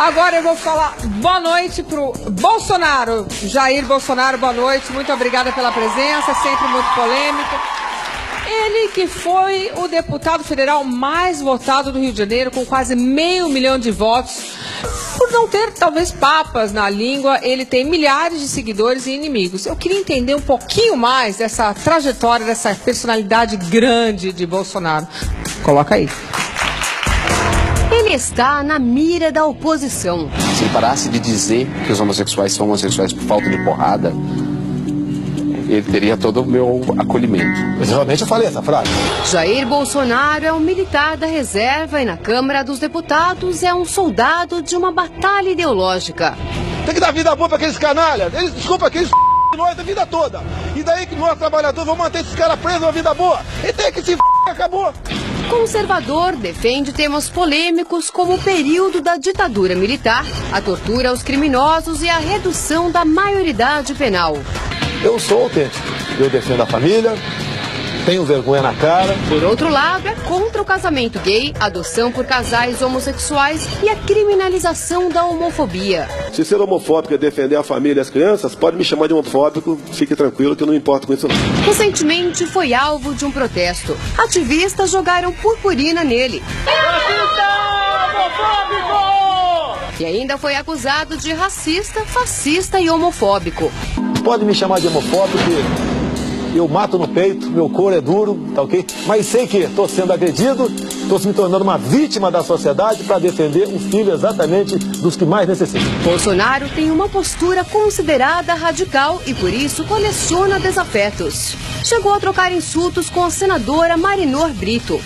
Agora eu vou falar boa noite pro Bolsonaro. Jair Bolsonaro, boa noite. Muito obrigada pela presença, sempre muito polêmico. Ele que foi o deputado federal mais votado do Rio de Janeiro, com quase 500 mil de votos. Por não ter, talvez, papas na língua, ele tem milhares de seguidores e inimigos. Eu queria entender um pouquinho mais dessa trajetória, dessa personalidade grande de Bolsonaro. Coloca aí. Ele está na mira da oposição. Se ele parasse de dizer que os homossexuais são homossexuais por falta de porrada, ele teria todo o meu acolhimento. Realmente eu falei essa frase. Jair Bolsonaro é um militar da reserva e na Câmara dos Deputados é um soldado de uma batalha ideológica. Tem que dar vida boa para aqueles canalhas. Eles, desculpa, aqueles nós a vida toda. E daí que nós, trabalhadores, vamos manter esses caras presos uma vida boa. E tem que se acabou. Conservador defende temas polêmicos como o período da ditadura militar, a tortura aos criminosos e a redução da maioridade penal. Eu sou autêntico. Eu defendo a família, tenho vergonha na cara. Por outro lado, é contra o casamento gay, adoção por casais homossexuais e a criminalização da homofobia. Se ser homofóbico é defender a família e as crianças, pode me chamar de homofóbico, fique tranquilo que eu não importo com isso não. Recentemente foi alvo de um protesto. Ativistas jogaram purpurina nele. E ainda foi acusado de racista, fascista e homofóbico. Pode me chamar de homofóbico, eu mato no peito, meu couro é duro, tá ok? Mas sei que estou sendo agredido, estou me tornando uma vítima da sociedade para defender um filho exatamente dos que mais necessitam. Bolsonaro tem uma postura considerada radical e por isso coleciona desafetos. Chegou a trocar insultos com a senadora Marinor Brito.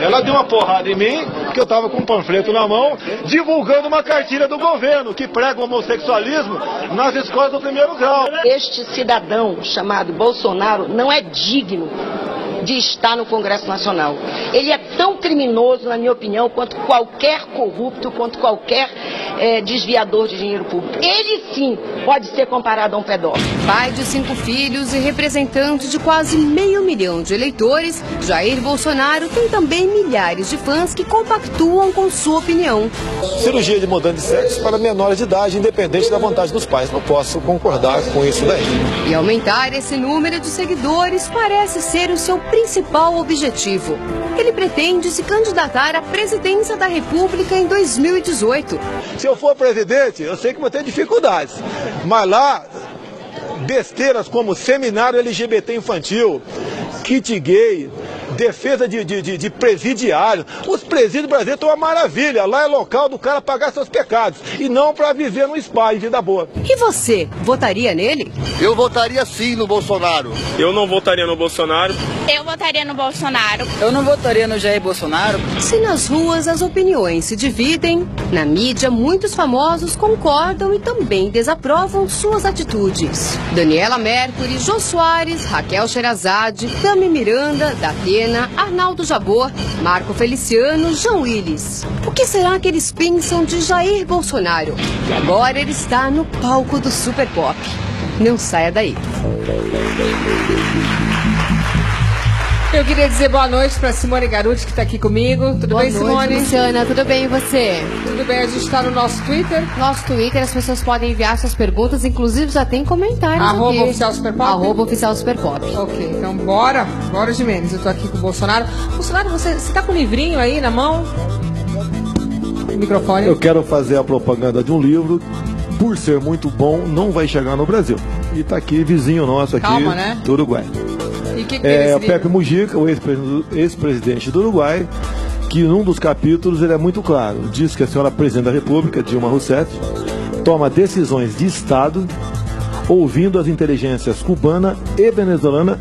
Ela deu uma porrada em mim, porque eu estava com um panfleto na mão, divulgando uma cartilha do governo que prega o homossexualismo nas escolas do primeiro grau. Este cidadão chamado Bolsonaro não é digno de estar no Congresso Nacional. Ele é tão criminoso, na minha opinião, quanto qualquer corrupto, quanto qualquer desviador de dinheiro público. Ele sim pode ser comparado a um pedófilo. Pai de 5 filhos e representante de quase 500 mil de eleitores, Jair Bolsonaro tem também milhares de fãs que compactuam com sua opinião. Cirurgia de mudança de sexo para menores de idade, independente da vontade dos pais. Não posso concordar com isso daí. E aumentar esse número de seguidores parece ser o seu principal objetivo. Ele pretende se candidatar à presidência da República em 2018. Se eu for presidente, eu sei que vou ter dificuldades. Mas lá, besteiras como seminário LGBT infantil, kit gay, defesa de presidiário. Os presídios brasileiros estão uma maravilha. Lá é local do cara pagar seus pecados. E não para viver num spa e vida boa. E você, votaria nele? Eu votaria sim no Bolsonaro. Eu não votaria no Bolsonaro. Eu votaria no Bolsonaro. Eu não votaria no Jair Bolsonaro. Se nas ruas as opiniões se dividem, na mídia muitos famosos concordam e também desaprovam suas atitudes. Daniela Mercury, Jô Soares, Raquel Sherazade, Tami Miranda, Datena, Arnaldo Jabor, Marco Feliciano, João Willis. O que será que eles pensam de Jair Bolsonaro? E agora ele está no palco do Super Pop. Não saia daí. Eu queria dizer boa noite para Simone Garuti, que está aqui comigo. Tudo bem, Simone? Boa noite, Luciana. Tudo bem, e você? Tudo bem, a gente está no nosso Twitter. Nosso Twitter, as pessoas podem enviar suas perguntas, inclusive já tem comentários aqui. @oficial Superpop? @oficial Superpop. Ok, então bora de menos. Eu tô aqui com o Bolsonaro. Bolsonaro, você tá com um livrinho aí na mão? Microfone. Eu quero fazer a propaganda de um livro, por ser muito bom, não vai chegar no Brasil. E tá aqui, vizinho nosso aqui, né? do Uruguai. E que tem esse o Pepe Mujica, o ex-presidente do Uruguai, que num dos capítulos ele é muito claro. Diz que a senhora presidente da República, Dilma Rousseff, toma decisões de Estado ouvindo as inteligências cubana e venezuelana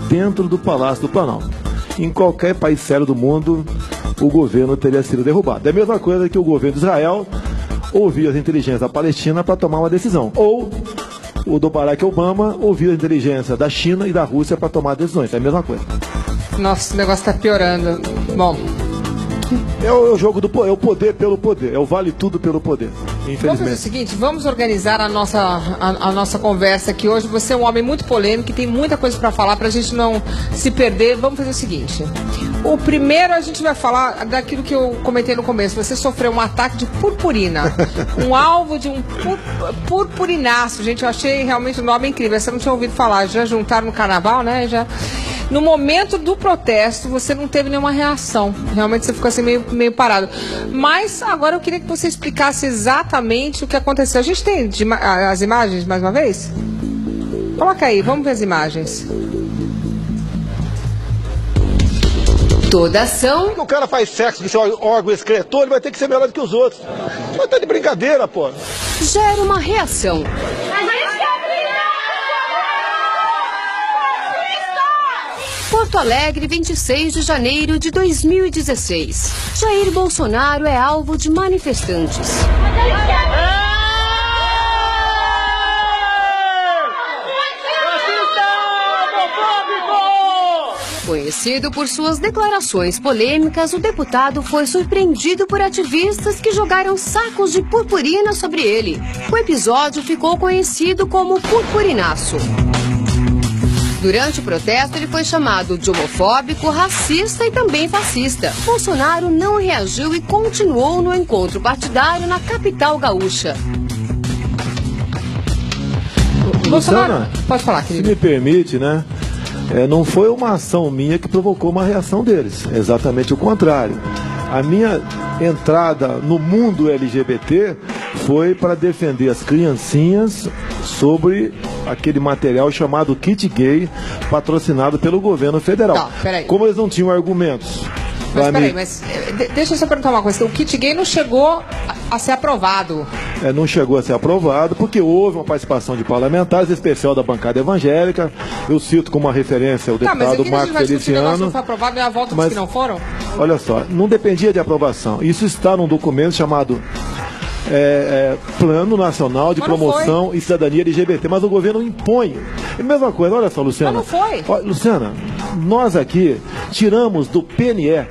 dentro do Palácio do Planalto. Em qualquer país sério do mundo, o governo teria sido derrubado. É a mesma coisa que o governo de Israel ouvir as inteligências da Palestina para tomar uma decisão. Ou o do Barack Obama ouvir a inteligência da China e da Rússia para tomar decisões. É a mesma coisa. Nossa, o negócio está piorando. Bom, É o jogo do é o poder pelo poder, é o vale tudo pelo poder, infelizmente. Vamos fazer o seguinte, vamos organizar a nossa conversa aqui hoje. Você é um homem muito polêmico e tem muita coisa para falar para a gente não se perder. Vamos fazer o seguinte, o primeiro a gente vai falar daquilo que eu comentei no começo. Você sofreu um ataque de purpurina, um alvo de um purpurinaço. Gente, eu achei realmente um nome incrível. Você não tinha ouvido falar, já juntaram no carnaval, né? Já... No momento do protesto, você não teve nenhuma reação. Realmente você ficou assim meio parado. Mas agora eu queria que você explicasse exatamente o que aconteceu. A gente tem as imagens mais uma vez? Coloca aí, vamos ver as imagens. Toda ação... O cara faz sexo com seu órgão excretor, ele vai ter que ser melhor do que os outros. Mas tá de brincadeira, pô. gera uma reação. Porto Alegre, 26 de janeiro de 2016. Jair Bolsonaro é alvo de manifestantes. Conhecido por suas declarações polêmicas, o deputado foi surpreendido por ativistas que jogaram sacos de purpurina sobre ele. O episódio ficou conhecido como purpurinaço. Durante o protesto, ele foi chamado de homofóbico, racista e também fascista. Bolsonaro não reagiu e continuou no encontro partidário na capital gaúcha. Bolsonaro, pode falar, querido. Se me permite, né? Não foi uma ação minha que provocou uma reação deles. É exatamente o contrário. A minha entrada no mundo LGBT foi para defender as criancinhas sobre aquele material chamado kit gay, patrocinado pelo governo federal. Tá, peraí. Como eles não tinham argumentos. Mas peraí, deixa eu só perguntar uma coisa. O kit gay não chegou a ser aprovado. Não chegou a ser aprovado porque houve uma participação de parlamentares, em especial da bancada evangélica. Eu cito como uma referência o deputado Marco Feliciano. Não foi aprovado, é a volta dos que não foram? Olha só, não dependia de aprovação. Isso está num documento chamado Plano Nacional de Promoção e Cidadania LGBT, mas o governo impõe. É a mesma coisa, olha só, Luciana. Mas não foi. Olha, Luciana, nós aqui tiramos do PNE,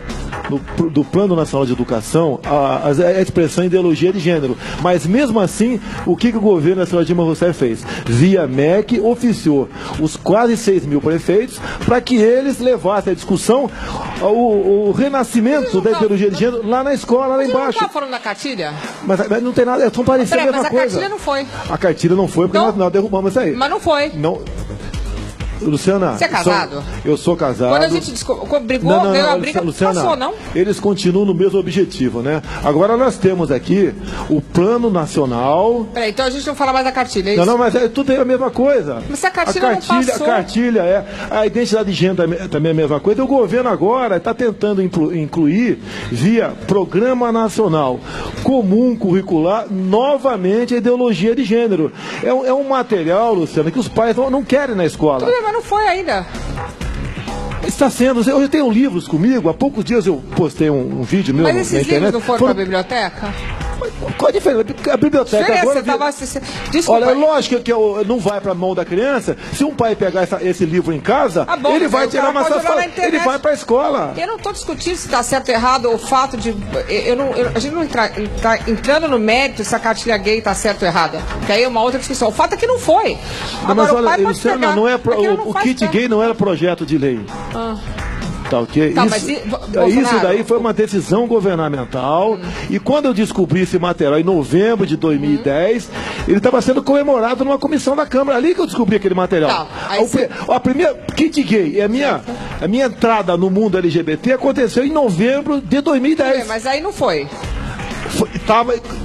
do Plano Nacional de Educação, a expressão ideologia de gênero. Mas mesmo assim, o que o governo nacional de Dilma Rousseff fez? Via MEC, oficiou os quase 6 mil prefeitos para que eles levassem a discussão o renascimento da ideologia de gênero lá na escola, lá embaixo. Você não está falando da cartilha? Mas não tem nada, são parecidas a mesma coisa. Mas a cartilha não foi. A cartilha não foi porque nós derrubamos isso aí. Mas não foi. Não. Luciana, você é casado? Eu sou casado. Quando a gente brigou, ganhou a briga, Luciana, passou, não? Eles continuam no mesmo objetivo, né? Agora nós temos aqui o Plano Nacional... Peraí, então a gente não fala mais da cartilha, é isso? Não, mas tudo é a mesma coisa. Mas se a cartilha não passou... A cartilha a identidade de gênero também é a mesma coisa. O governo agora está tentando incluir, via Programa Nacional Comum Curricular, novamente a ideologia de gênero. É um material, Luciana, que os pais não querem na escola. Tudo bem, mas não foi ainda. Está sendo. Eu tenho livros comigo. Há poucos dias eu postei um vídeo meu na internet. Mas esses livros não foram para a biblioteca? Qual a diferença? A biblioteca agora... Desculpa. Olha, lógico que não vai para a mão da criança. Se um pai pegar esse livro em casa, ele vai tirar uma satisfação. Ele vai para a escola. Eu não estou discutindo se está certo ou errado o fato de... a gente não está entrando no mérito se a cartilha gay está certa ou errada. Que aí é uma outra discussão. O fato é que não foi. Não, mas olha, Luciana, o kit gay não era projeto de lei. Tá, okay? Tá, isso daí foi uma decisão governamental e quando eu descobri esse material em novembro de 2010, ele estava sendo comemorado numa comissão da Câmara, ali que eu descobri aquele material. Tá, a primeira kit gay, a minha entrada no mundo LGBT aconteceu em novembro de 2010. Mas aí não foi.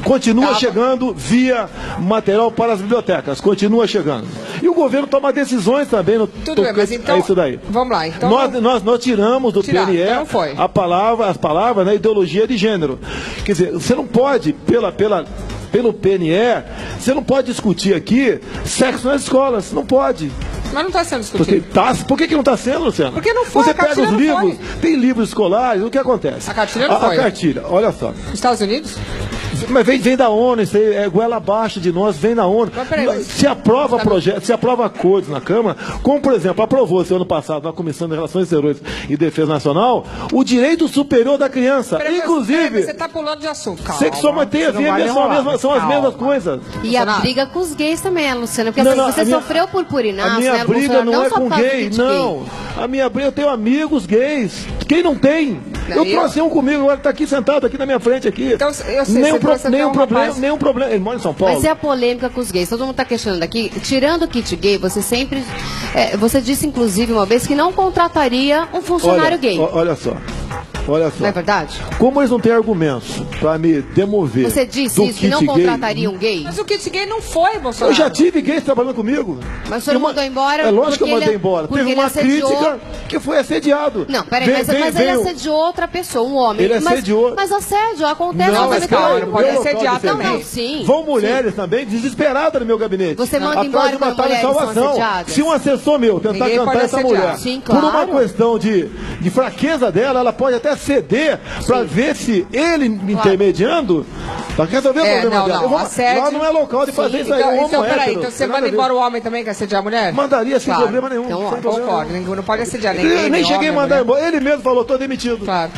Continua chegando via material para as bibliotecas, continua chegando. E o governo toma decisões também no Tudo bem, mas então, isso daí. Vamos lá. Então, nós tiramos do PNE então foi. as palavras, né, ideologia de gênero. Quer dizer, você não pode, pelo PNE, você não pode discutir aqui sexo nas escolas, não pode. Mas não está sendo discutido. Por que não está sendo, Luciano? Porque não foi. Você pega os livros, tem livros escolares, o que acontece? A cartilha não foi. A cartilha, olha só. Estados Unidos? Mas vem da ONU, isso aí é goela abaixo de nós, vem da ONU. Se aprova projeto, se aprova acordos na Câmara, como por exemplo, aprovou-se ano passado na Comissão de Relações Exteriores e Defesa Nacional, o direito superior da criança. Inclusive. Você está pulando de assunto. Mas tem a ver, são as mesmas coisas. E a briga com os gays também, Luciana, porque você sofreu purpurinaço, né? A minha briga não é com gay, não. A minha briga, eu tenho amigos gays. Quem não tem? Eu trouxe um comigo, agora está aqui sentado aqui na minha frente aqui. Então, eu sei, nenhum problema. Ele mora em São Paulo. Mas é a polêmica com os gays. Todo mundo está questionando aqui. Tirando o kit gay, você sempre... você disse, inclusive, uma vez que não contrataria um funcionário gay. Olha só. Não é verdade? Como eles não têm argumentos para me demover. Você disse isso, que não contrataria um gay? Mas o kit gay não foi, Bolsonaro. Eu já tive gays trabalhando comigo. Mas o senhor mandou embora? É lógico que eu mandei embora. Teve uma crítica que foi assediado. Não, peraí, mas ele assediou outra pessoa, um homem. Ele assediou. Mas assédio acontece não, mas calma, não pode assediar também. Não, sim. Vão mulheres também desesperadas no meu gabinete. Você manda embora quando mulheres são assediadas? Se um assessor meu tentar cantar essa mulher, sim, claro, por uma questão de fraqueza dela, ela pode até ceder para ver se ele me intermediando para resolver o problema dela. Lá não é local de fazer isso aí. Então, peraí, então você manda embora o homem também que assediar a mulher? Mandaria sem problema nenhum. Então, concordo, não pode assediar ninguém. Nem cheguei a mandar embora. Ele mesmo falou, tô demitido. Claro.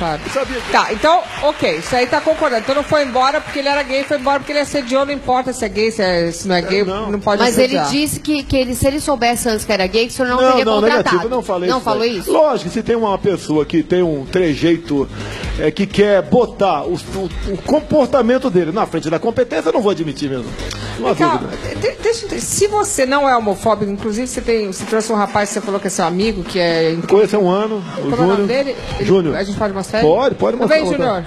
Tá, então, ok, isso aí tá concordando. Então não foi embora porque ele era gay, foi embora porque ele assediou, não importa se é gay, se não é gay, não pode assediar. Mas ele disse que se ele soubesse antes que era gay, que o senhor não teria contratado. Negativo, não falei não isso. Não falou isso? Lógico, se tem uma pessoa que tem um trejeito que quer botar o comportamento dele na frente da competência, eu não vou admitir mesmo. Não há dúvida. Se você não é homofóbico, inclusive você trouxe um rapaz que você falou que é seu amigo, que é... Conheço há um ano, o Como é o nome dele? Júnior. A gente pode mostrar ele? Pode mostrar. Tudo bem, Júnior?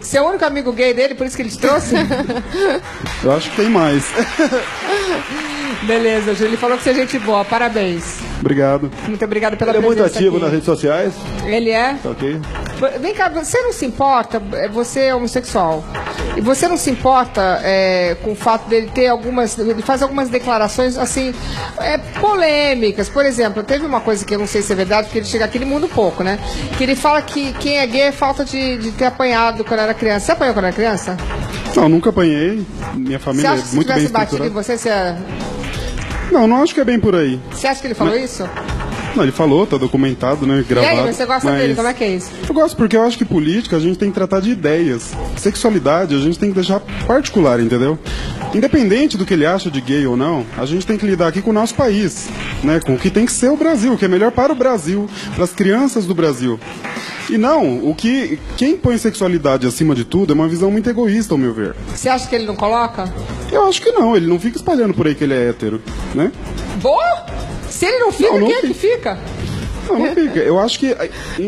Você é o único amigo gay dele, por isso que ele te trouxe? Eu acho que tem mais. Beleza, Júlio. Ele falou que você é gente boa. Parabéns. Obrigado. Muito obrigado pela presença. Ele é muito ativo aqui nas redes sociais. Ele é? Tá ok. Vem cá, você não se importa, você é homossexual, e você não se importa com o fato dele ter ele faz algumas declarações, assim, polêmicas. Por exemplo, teve uma coisa que eu não sei se é verdade, porque ele chega aqui, ele muda um pouco, né? Que ele fala que quem é gay é falta de ter apanhado quando era criança. Você apanhou quando era criança? Não, nunca apanhei. Minha família é muito bem estruturada. Você acha que se tivesse batido em você, você... Não acho que é bem por aí. Você acha que ele falou isso? Não, ele falou, tá documentado, né, gravado. E aí, você gosta dele? Como é que é isso? Eu gosto porque eu acho que política a gente tem que tratar de ideias. Sexualidade a gente tem que deixar particular, entendeu? Independente do que ele acha de gay ou não, a gente tem que lidar aqui com o nosso país, né, com o que tem que ser o Brasil, o que é melhor para o Brasil, para as crianças do Brasil. E não, quem põe sexualidade acima de tudo é uma visão muito egoísta, ao meu ver. Você acha que ele não coloca? Eu acho que não, ele não fica espalhando por aí que ele é hétero, né? Boa! Se ele não fica, quem é que fica? Não fica. Eu acho que,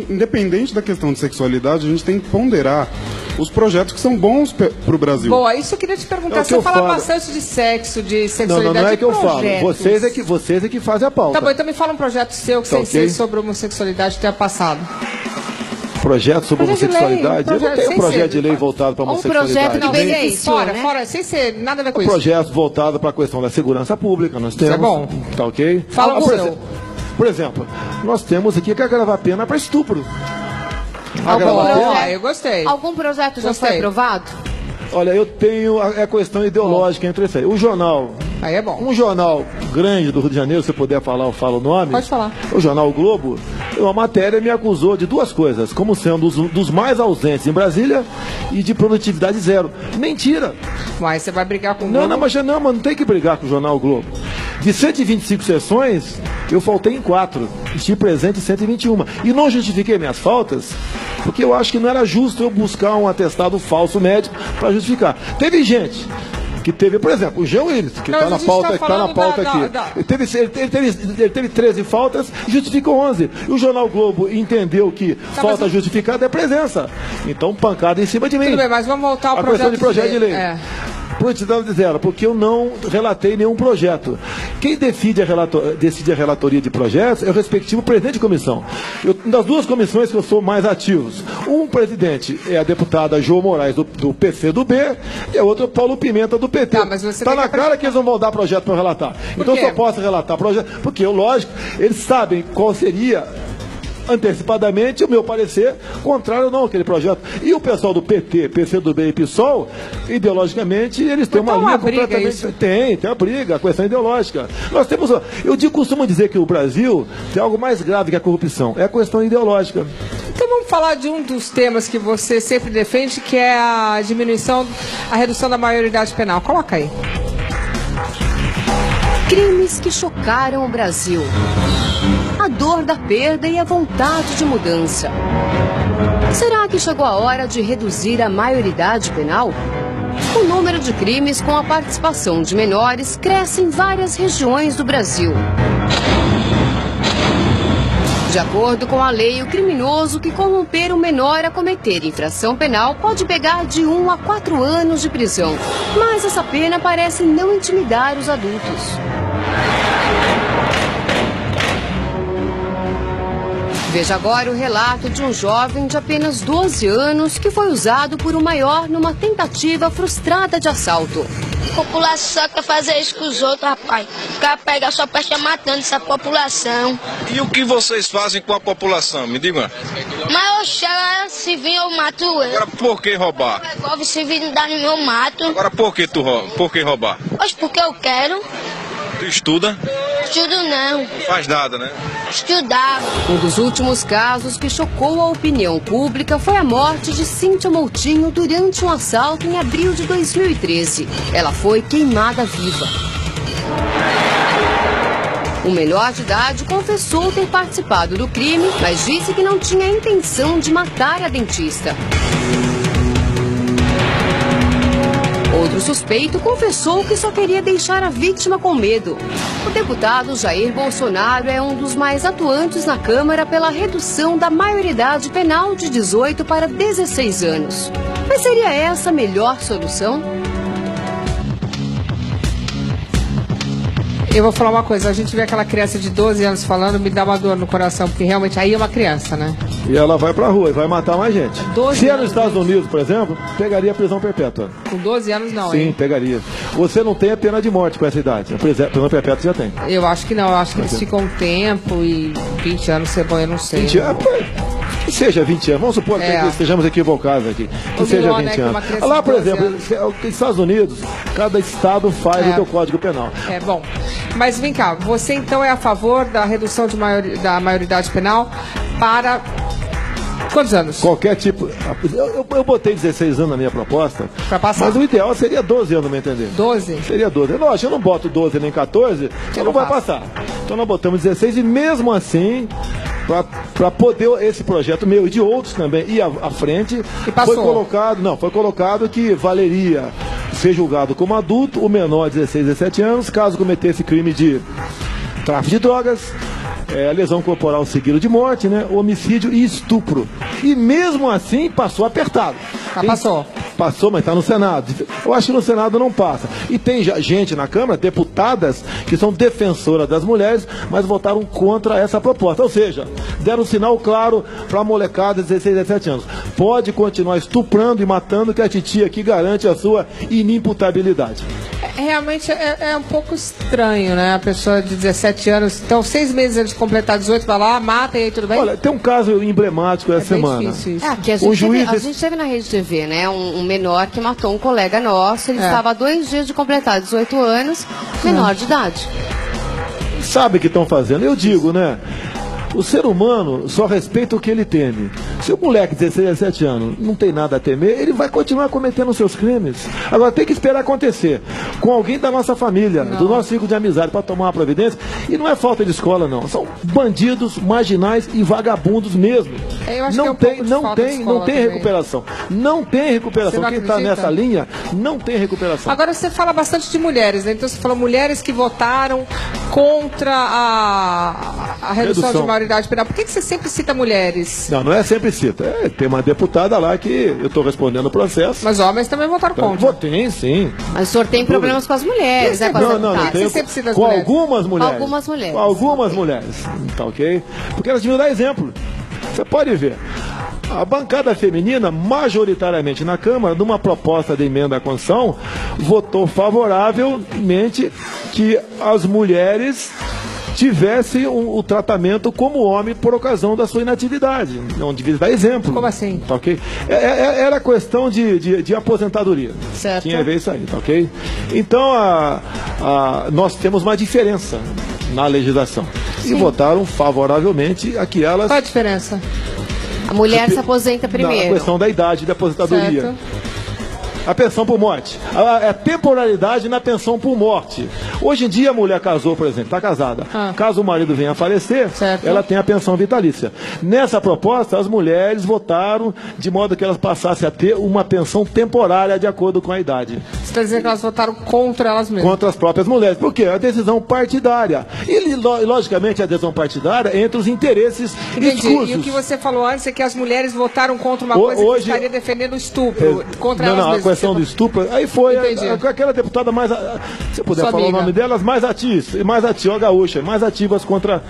independente da questão de sexualidade, a gente tem que ponderar os projetos que são bons pro Brasil. Boa, isso eu queria te perguntar. Você fala bastante de sexo, de sexualidade. Não é que eu falo. Vocês é que fazem a pauta. Tá bom, então me fala um projeto seu que você fez sobre homossexualidade tenha passado. Projeto sobre homossexualidade? Eu não tenho um projeto de lei voltado para a homossexualidade. Um projeto de benefício, fora, sem ser nada a ver com isso. Projeto voltado para a questão da segurança pública, nós temos. Isso é bom. Tá ok? Fala o seu. Por exemplo, nós temos aqui que agravar pena para estupro. Eu gostei. Algum projeto já foi aprovado? Olha, eu tenho a questão ideológica entre isso aí. O jornal... Aí é bom. Um jornal grande do Rio de Janeiro, se eu puder falar, eu falo o nome. Pode falar. O jornal o Globo, uma matéria me acusou de duas coisas, como sendo dos mais ausentes em Brasília e de produtividade zero. Mentira. Mas você vai brigar com o Globo? Mas não tem que brigar com o jornal o Globo. De 125 sessões, eu faltei em 4. Estive presente em 121. E não justifiquei minhas faltas, porque eu acho que não era justo eu buscar um atestado falso médico para justificar. Teve gente que teve, por exemplo, o Jean Willis, que está na pauta, aqui. Ele teve 13 faltas e justificou 11. E o Jornal Globo entendeu que falta justificada é presença. Então, pancada em cima de mim. Tudo bem, mas vamos voltar ao questão de projeto de lei. Produtividade zero, porque eu não relatei nenhum projeto. Quem decide a relatoria de projetos é o respectivo presidente de comissão. Das duas comissões que eu sou mais ativos, um presidente é a deputada João Moraes do PC do B e a outra é o Paulo Pimenta do PT. Está na cara que eles não vão dar projeto para eu relatar. Então eu só posso relatar projeto, porque eu, lógico, eles sabem qual seria antecipadamente o meu parecer contrário não àquele projeto. E o pessoal do PT, PCdoB e PSOL, ideologicamente, eles têm uma linha completamente... Tem a briga, a questão ideológica. Nós temos... Eu costumo dizer que o Brasil tem algo mais grave que a corrupção, é a questão ideológica. Então vamos falar de um dos temas que você sempre defende, que é a redução da maioridade penal. Coloca aí. Crimes que chocaram o Brasil. A dor da perda e a vontade de mudança. Será que chegou a hora de reduzir a maioridade penal? O número de crimes com a participação de menores cresce em várias regiões do Brasil. De acordo com a lei, o criminoso que corromper um menor a cometer infração penal pode pegar de 1 a 4 anos de prisão. Mas essa pena parece não intimidar os adultos. Veja agora o relato de um jovem de apenas 12 anos que foi usado por um maior numa tentativa frustrada de assalto. A população quer fazer isso com os outros, rapaz. O cara pega só pra estar matando essa população. E o que vocês fazem com a população? Me digam. Mas oxe, se vir eu mato ele. Agora por que roubar? Se vir dar no meu mato. Agora por que por que roubar? Oxe, porque eu quero. Tu estuda? Estudo não. Não faz nada, né? Estudava. Um dos últimos casos que chocou a opinião pública foi a morte de Cíntia Moutinho durante um assalto em abril de 2013. Ela foi queimada viva. O menor de idade confessou ter participado do crime, mas disse que não tinha intenção de matar a dentista. Outro suspeito confessou que só queria deixar a vítima com medo. O deputado Jair Bolsonaro é um dos mais atuantes na Câmara pela redução da maioridade penal de 18 para 16 anos. Mas seria essa a melhor solução? Eu vou falar uma coisa, a gente vê aquela criança de 12 anos falando, me dá uma dor no coração, porque realmente aí é uma criança, né? E ela vai pra rua e vai matar mais gente. Se é nos Estados Unidos, por exemplo, pegaria prisão perpétua. Com 12 anos não, Sim, hein? pegaria. Você não tem a pena de morte com essa idade. A prisão perpétua já tem. Eu acho que não, eu acho que eles ficam um tempo e 20 anos ser bom, eu não sei. 20 anos, que seja 20 anos. Vamos supor que estejamos equivocados aqui. Que seja 20 anos. Lá, por exemplo, nos Estados Unidos, cada estado faz o seu código penal. É, bom. Mas vem cá, você então é a favor da redução da maioridade penal para quantos anos? Qualquer tipo. Eu botei 16 anos na minha proposta. Pra passar? Mas o ideal seria 12 anos, me entender? 12? Seria 12. Lógico, eu não boto 12 nem 14, então não vai passar. Então nós botamos 16 e mesmo assim, para poder esse projeto meu e de outros também ir à frente, foi colocado que valeria ser julgado como adulto, o menor de 16 a 17 anos, caso cometesse crime de tráfico de drogas, lesão corporal seguida de morte, né, homicídio e estupro. E mesmo assim passou apertado. Passou. Passou, mas está no Senado. Eu acho que no Senado não passa. E tem gente na Câmara, deputadas, que são defensoras das mulheres, mas votaram contra essa proposta. Ou seja, deram um sinal claro para a molecada de 16 a 17 anos. Pode continuar estuprando e matando, que a titia aqui garante a sua inimputabilidade. Realmente é um pouco estranho, né? A pessoa de 17 anos, então 6 meses antes de completar 18, vai lá, mata e aí tudo bem? Olha, tem um caso emblemático essa semana. Difícil isso. Que a gente teve na Rede TV, né? Um menor que matou um colega nosso, ele estava há 2 dias de completar 18 anos, menor de idade. Sabe o que estão fazendo? Eu digo, né? O ser humano só respeita o que ele teme. Se o moleque de 16 a 17 anos não tem nada a temer, ele vai continuar cometendo seus crimes. Agora tem que esperar acontecer com alguém da nossa família, do nosso ciclo de amizade, para tomar uma providência. E não é falta de escola, não. São bandidos, marginais e vagabundos mesmo. Não tem recuperação. Não tem recuperação. Quem está nessa linha não tem recuperação. Agora você fala bastante de mulheres, né? Então você falou mulheres que votaram contra a redução de maioridade penal. Por que você sempre cita mulheres? Não é sempre cita. Tem uma deputada lá que eu estou respondendo o processo. Mas homens também votaram contra. Votei, sim. Mas o senhor tem problemas com as mulheres, né? Não tenho. Com algumas mulheres. Com algumas mulheres. Tá ok? Porque elas deviam dar exemplo. Você pode ver. A bancada feminina, majoritariamente na Câmara, numa proposta de emenda à Constituição, votou favoravelmente que as mulheres tivesse o tratamento como homem por ocasião da sua inatividade. Não devia dar exemplo. Como assim? Tá ok? Era questão de aposentadoria. Certo. Tinha a ver isso aí, tá ok? Então, nós temos uma diferença na legislação. Sim. E votaram favoravelmente a que elas... Qual a diferença? A mulher se aposenta primeiro. Na questão da idade da aposentadoria. Certo. A pensão por morte. A temporalidade na pensão por morte. Hoje em dia a mulher casou, por exemplo, está casada. Caso o marido venha a falecer, ela tem a pensão vitalícia. Nessa proposta, as mulheres votaram de modo que elas passassem a ter uma pensão temporária de acordo com a idade. Você está dizendo que elas votaram contra elas mesmas? Contra as próprias mulheres. Por quê? É a decisão partidária. E, logicamente, a decisão partidária entre os interesses escusos. E o que você falou antes é que as mulheres votaram contra uma coisa que estaria defendendo o estupro. Contra elas mesmas. A questão do estupro, aí foi aquela deputada mais, se puder Sua falar amiga. o nome delas, mais ativa, gaúcha, mais ativas contra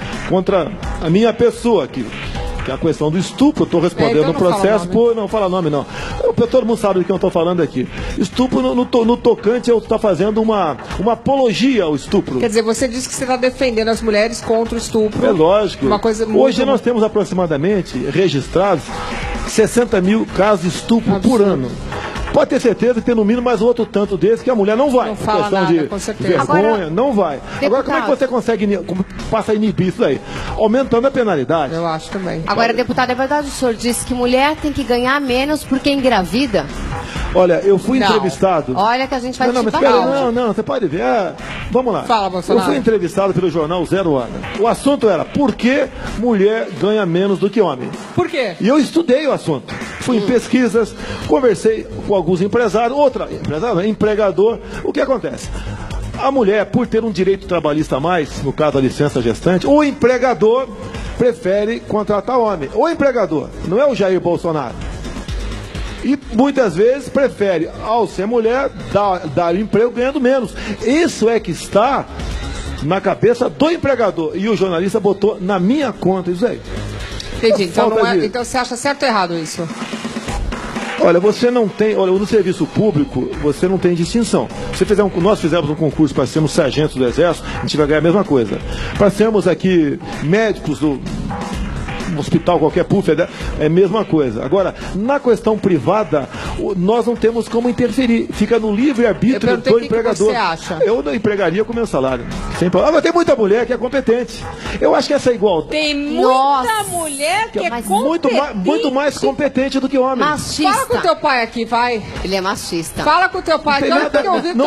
a minha pessoa aqui. Que é a questão do estupro, eu estou respondendo então no processo, não fala nome não. Todo mundo sabe do que eu estou falando aqui. Estupro no tocante, eu estou fazendo uma apologia ao estupro. Quer dizer, você disse que você está defendendo as mulheres contra o estupro. É lógico. Uma coisa muito... Hoje nós temos aproximadamente registrados 60 mil casos de estupro por ano. Pode ter certeza que tem no mínimo mais outro tanto desse que a mulher não vai. Não fala questão nada, de com certeza. vergonha, Agora, não vai. Agora, como é que você consegue passa a inibir isso aí? Aumentando a penalidade. Eu acho também. Agora, deputado, é verdade, o senhor disse que mulher tem que ganhar menos porque engravida? Olha, eu fui entrevistado... Olha que a gente vai Não, você pode ver. Vamos lá. Fala, Bolsonaro. Eu fui entrevistado pelo jornal Zero Hora. O assunto era por que mulher ganha menos do que homem? Por quê? E eu estudei o assunto. Fui em pesquisas, conversei com alguns empresários, empregador. O que acontece? A mulher, por ter um direito trabalhista a mais, no caso a licença gestante, o empregador prefere contratar homem. O empregador, não é o Bolsonaro. E muitas vezes prefere, ao ser mulher, dar emprego ganhando menos. Isso é que está na cabeça do empregador. E o jornalista botou na minha conta isso aí. Entendi. Então você acha certo ou errado isso? Olha, você não tem... Olha, no serviço público, você não tem distinção. Nós fizemos um concurso para sermos sargentos do Exército, a gente vai ganhar a mesma coisa. Para sermos aqui médicos do... hospital, qualquer PUF, é a mesma coisa. Agora, na questão privada, nós não temos como interferir. Fica no livre-arbítrio do empregador. Que você acha? Eu não empregaria com meu salário. Mas tem muita mulher que é competente. Eu acho que essa igualdade... Tem muita mulher que é competente. Muito mais competente do que homem. Machista. Fala com o teu pai aqui, vai. Ele é machista. Fala com o teu pai. Tem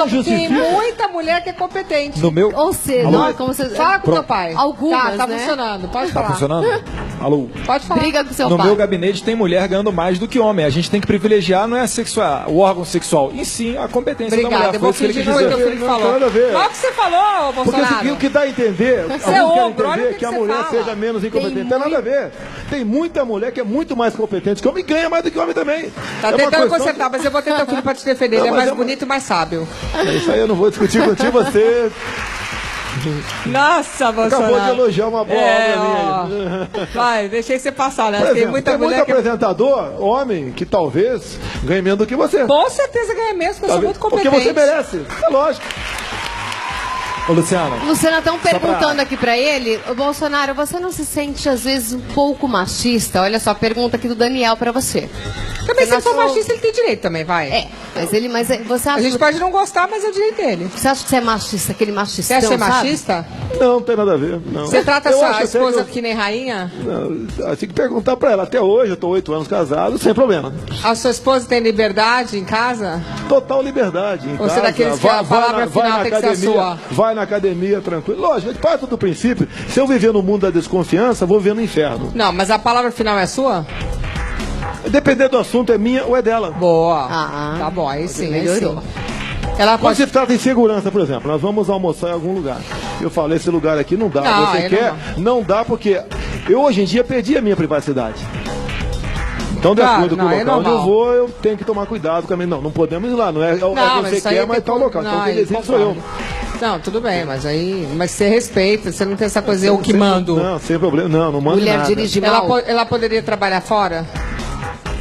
justifica. muita mulher que é competente. No meu... Ou seja, não, como você... Fala com o teu pai. Algumas, tá né? funcionando. Pode falar. Tá funcionando? Alô? Pode falar. Briga com seu no pai. meu gabinete tem mulher ganhando mais do que homem. A gente tem que privilegiar, não é o órgão sexual, e sim a competência da mulher. Eu vou fingir que foi o que ele falou. Qual que você falou, Bolsonaro? Porque o que dá a entender, você é ogro, olha o que a mulher seja menos incompetente. Não tem nada a ver. Tem muita mulher que é muito mais competente que homem e ganha mais do que homem também. Tá tentando consertar, mas eu vou ter teu filho pra te defender. Ele é mais bonito e mais sábio. Isso aí eu não vou discutir contigo, você... Nossa, Bolsonaro. Acabou de elogiar uma boa obra minha. Vai, deixei você passar, né? Por exemplo, tem muita mulher muito apresentador, homem, que talvez ganhe menos do que você. Com certeza ganha menos, porque eu sou muito competente. Porque você merece, é lógico. Ô, Luciana. Luciana, estão perguntando aqui pra ele, Bolsonaro, você não se sente às vezes um pouco machista? Olha só, pergunta aqui do Daniel pra você. Também se ele for machista, ele tem direito também, vai. Mas você acha... A gente pode não gostar, mas é o direito dele. Você acha que você é machista, aquele machistão, Você acha machista? Não, não tem nada a ver. Não. Você trata a sua esposa que nem rainha? Não, tem que perguntar pra ela. Até hoje, eu tô 8 anos casado, sem problema. A sua esposa tem liberdade em casa? Total liberdade em casa. Você daqueles que a palavra final tem que ser a sua? Vai na academia, tranquilo. Lógico, a gente parte do princípio. Se eu viver no mundo da desconfiança, vou viver no inferno. Não, mas a palavra final é sua? Dependendo do assunto, é minha ou é dela. Boa. Tá bom, aí sim, melhorou. Ela Quando se trata em segurança, por exemplo, nós vamos almoçar em algum lugar. Eu falei, esse lugar aqui não dá. Não, você quer? Não dá, porque eu hoje em dia perdi a minha privacidade. Então, de acordo com o local onde eu vou, eu tenho que tomar cuidado também. Não podemos ir lá. Não é você quer, mas tá o local. Então, quem decide sou eu. Não, tudo bem, mas você respeita, você não tem essa coisa, eu que mando. Não, sem problema. Não mando Mulher nada. dirige mal. Ela poderia trabalhar fora?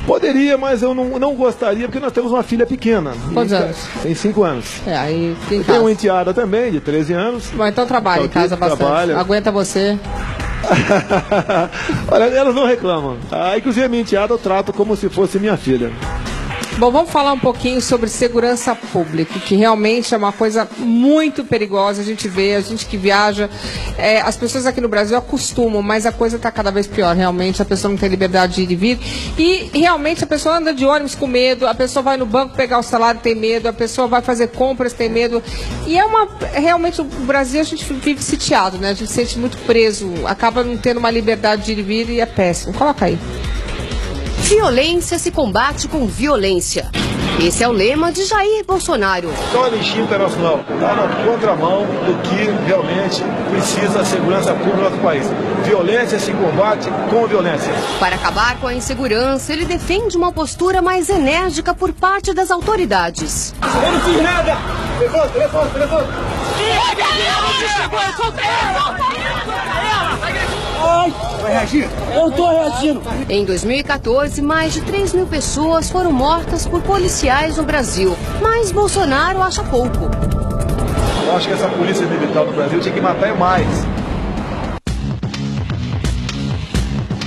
Poderia, mas eu não gostaria, porque nós temos uma filha pequena. Quantos anos? Tem 5 anos. Aí eu tenho uma enteada também, de 13 anos. Bom, então trabalha em casa bastante. Trabalha. Aguenta você. Olha, elas não reclamam. Inclusive a minha enteada eu trato como se fosse minha filha. Bom, vamos falar um pouquinho sobre segurança pública, que realmente é uma coisa muito perigosa. A gente que viaja, as pessoas aqui no Brasil acostumam, mas a coisa está cada vez pior, realmente. A pessoa não tem liberdade de ir e vir. E realmente a pessoa anda de ônibus com medo, a pessoa vai no banco pegar o salário, tem medo, a pessoa vai fazer compras, tem medo. E realmente o Brasil a gente vive sitiado, né? A gente se sente muito preso, acaba não tendo uma liberdade de ir e vir e é péssimo. Coloca aí. Violência se combate com violência. Esse é o lema de Jair Bolsonaro. Então a Anistia Internacional está na contramão do que realmente precisa a segurança pública do nosso país. Violência se combate com violência. Para acabar com a insegurança, ele defende uma postura mais enérgica por parte das autoridades. Eu não fiz nada! Levanta! Vai reagir? Eu tô reagindo. Em 2014, mais de 3 mil pessoas foram mortas por policiais no Brasil. Mas Bolsonaro acha pouco. Eu acho que essa polícia militar no Brasil tinha que matar mais.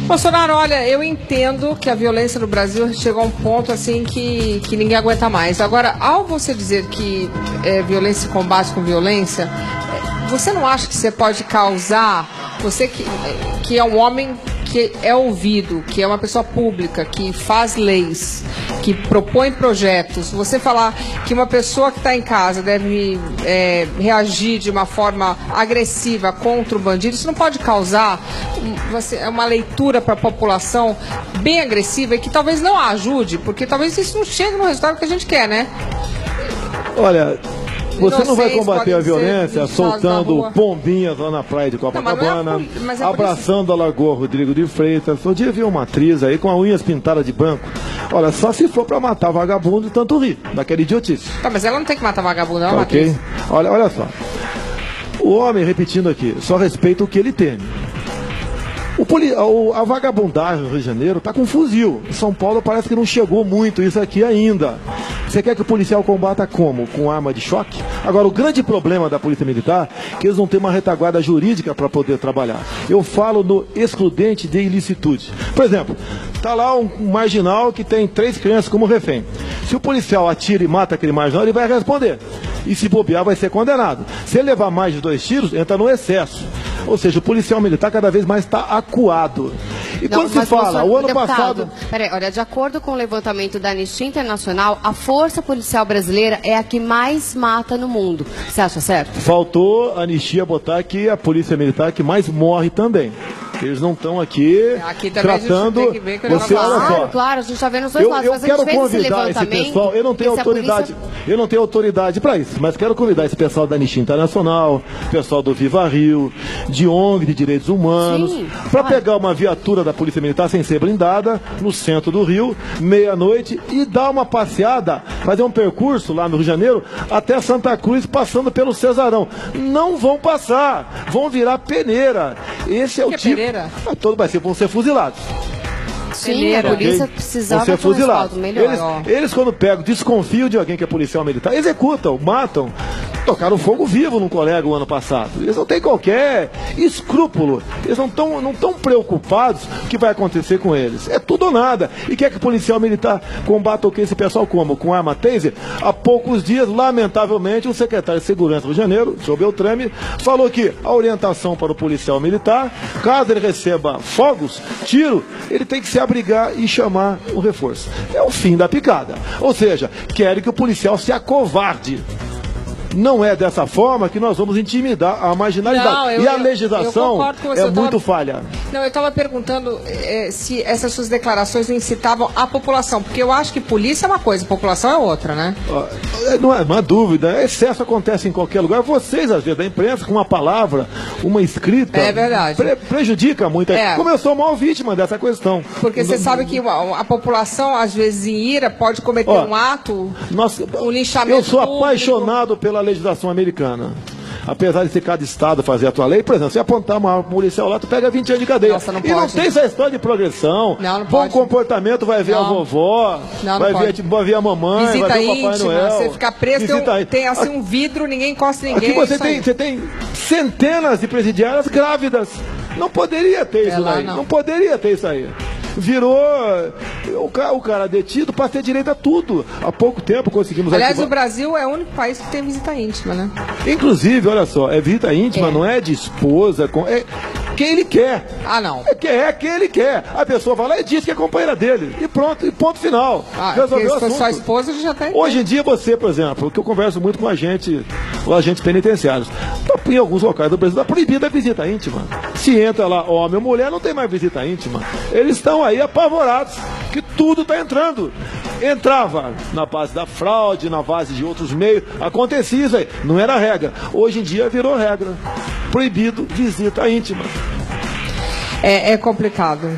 Bolsonaro, olha, eu entendo que a violência no Brasil chegou a um ponto assim que ninguém aguenta mais. Agora, ao você dizer que violência se combate com violência, você não acha que você pode causar, você que é um homem que é ouvido, que é uma pessoa pública, que faz leis, que propõe projetos, você falar que uma pessoa que está em casa deve reagir de uma forma agressiva contra o bandido, isso não pode causar uma leitura para a população bem agressiva e que talvez não a ajude, porque talvez isso não chegue no resultado que a gente quer, né? Olha, você não vai combater a violência soltando pombinhas lá na praia de Copacabana, abraçando a Lagoa Rodrigo de Freitas. Um dia vi uma atriz aí com as unhas pintadas de branco. Olha, só se for pra matar vagabundo e tanto rir, daquela idiotice. Tá, mas ela não tem que matar vagabundo, não, Matheus. Olha só. O homem, repetindo aqui, só respeita o que ele teme. A vagabundagem no Rio de Janeiro está com fuzil. Em São Paulo parece que não chegou muito isso aqui ainda. Você quer que o policial combata como? Com arma de choque? Agora, o grande problema da Polícia Militar é que eles não têm uma retaguarda jurídica para poder trabalhar. Eu falo no excludente de ilicitude. Por exemplo, está lá um marginal que tem 3 crianças como refém. Se o policial atira e mata aquele marginal, ele vai responder. E se bobear, vai ser condenado. Se ele levar mais de 2 tiros, entra no excesso. Ou seja, o policial militar cada vez mais está acuado. E não, quando se fala, o ano passado... Peraí, olha, de acordo com o levantamento da Anistia Internacional, a força policial brasileira é a que mais mata no mundo. Você acha certo? Faltou a Anistia botar que a polícia militar que mais morre também. Eles não estão aqui tratando. A gente tem que ver que você, olha só. Claro, a gente está vendo os dois lados. Eu quero convidar esse pessoal. Eu não tenho autoridade. Eu não tenho autoridade para isso, mas quero convidar esse pessoal da Anistia Internacional, pessoal do Viva Rio, de ONG de Direitos Humanos, para pegar uma viatura da Polícia Militar sem ser blindada no centro do Rio, meia-noite, e dar uma passeada, fazer um percurso lá no Rio de Janeiro até Santa Cruz, passando pelo Cesarão. Não vão passar, vão virar peneira. Esse é o tipo. Peneira? Vão ser fuzilados. Sim, a polícia precisava ser fuzilados. Melhor. Eles, quando pegam, desconfiam de alguém que é policial militar, executam, matam. Tocaram fogo vivo num colega o ano passado. Eles não têm qualquer escrúpulo. Eles não estão preocupados com o que vai acontecer com eles. É tudo ou nada. E quer que o policial militar combata o que esse pessoal como? Com arma taser? Há poucos dias, lamentavelmente, o secretário de Segurança do Rio de Janeiro, o senhor Beltrame, falou que a orientação para o policial militar, caso ele receba fogos, tiro, ele tem que se abrigar e chamar o reforço. É o fim da picada. Ou seja, querem que o policial se acovarde. Não é dessa forma que nós vamos intimidar a marginalidade. E a legislação é muito falha. Não, eu estava perguntando se essas suas declarações incitavam a população, porque eu acho que polícia é uma coisa, população é outra, né? Não é uma dúvida. Excesso acontece em qualquer lugar. Vocês, às vezes, da imprensa, com uma palavra, uma escrita, prejudica muito. Como eu sou a maior vítima dessa questão. Porque você sabe que a população, às vezes, em ira, pode cometer um ato, um linchamento Eu sou público. apaixonado pela legislação americana. apesar de ser cada estado fazer a tua lei, por exemplo, se apontar uma arma policial lá, tu pega 20 anos de cadeia. Nossa, não e não pode. tem essa história de progressão. Não Bom pode. comportamento vai ver a vovó, Não vai pode. ver a mamãe, Visita vai ver o Papai íntima, Noel. você fica preso, tem assim um vidro, ninguém encosta em ninguém. Aqui você isso aí. tem centenas de presidiárias grávidas. Não poderia ter isso lá aí. não. Não poderia ter isso aí. Virou o cara detido para ter direito a tudo. Há pouco tempo conseguimos Aliás, arquivar. o Brasil é o único país que tem visita íntima, né? Inclusive, olha só, visita íntima, não é de esposa, é quem ele quer. Ah, não. É quem ele quer. A pessoa vai lá e diz que é companheira dele. E pronto, e ponto final. Resolveu o se for assunto. sua esposa, já tem. Hoje em dia você, por exemplo, que eu converso muito com agentes penitenciários, em alguns locais do Brasil está proibida a visita íntima. Se entra lá homem ou mulher, não tem mais visita íntima. Eles estão aí apavorados que tudo está entrando. Entrava na base da fraude, na base de outros meios, acontecia isso aí. Não era regra. Hoje em dia virou regra. Proibido visita íntima. É complicado.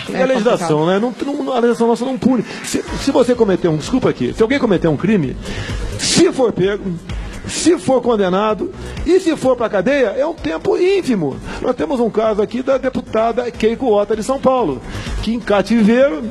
E a legislação, né? A legislação nossa não pune. Se você cometer desculpa aqui, se alguém cometer um crime, se for pego, se for condenado e se for para cadeia, é um tempo ínfimo. Nós temos um caso aqui da deputada Keiko Ota de São Paulo, que em cativeiro,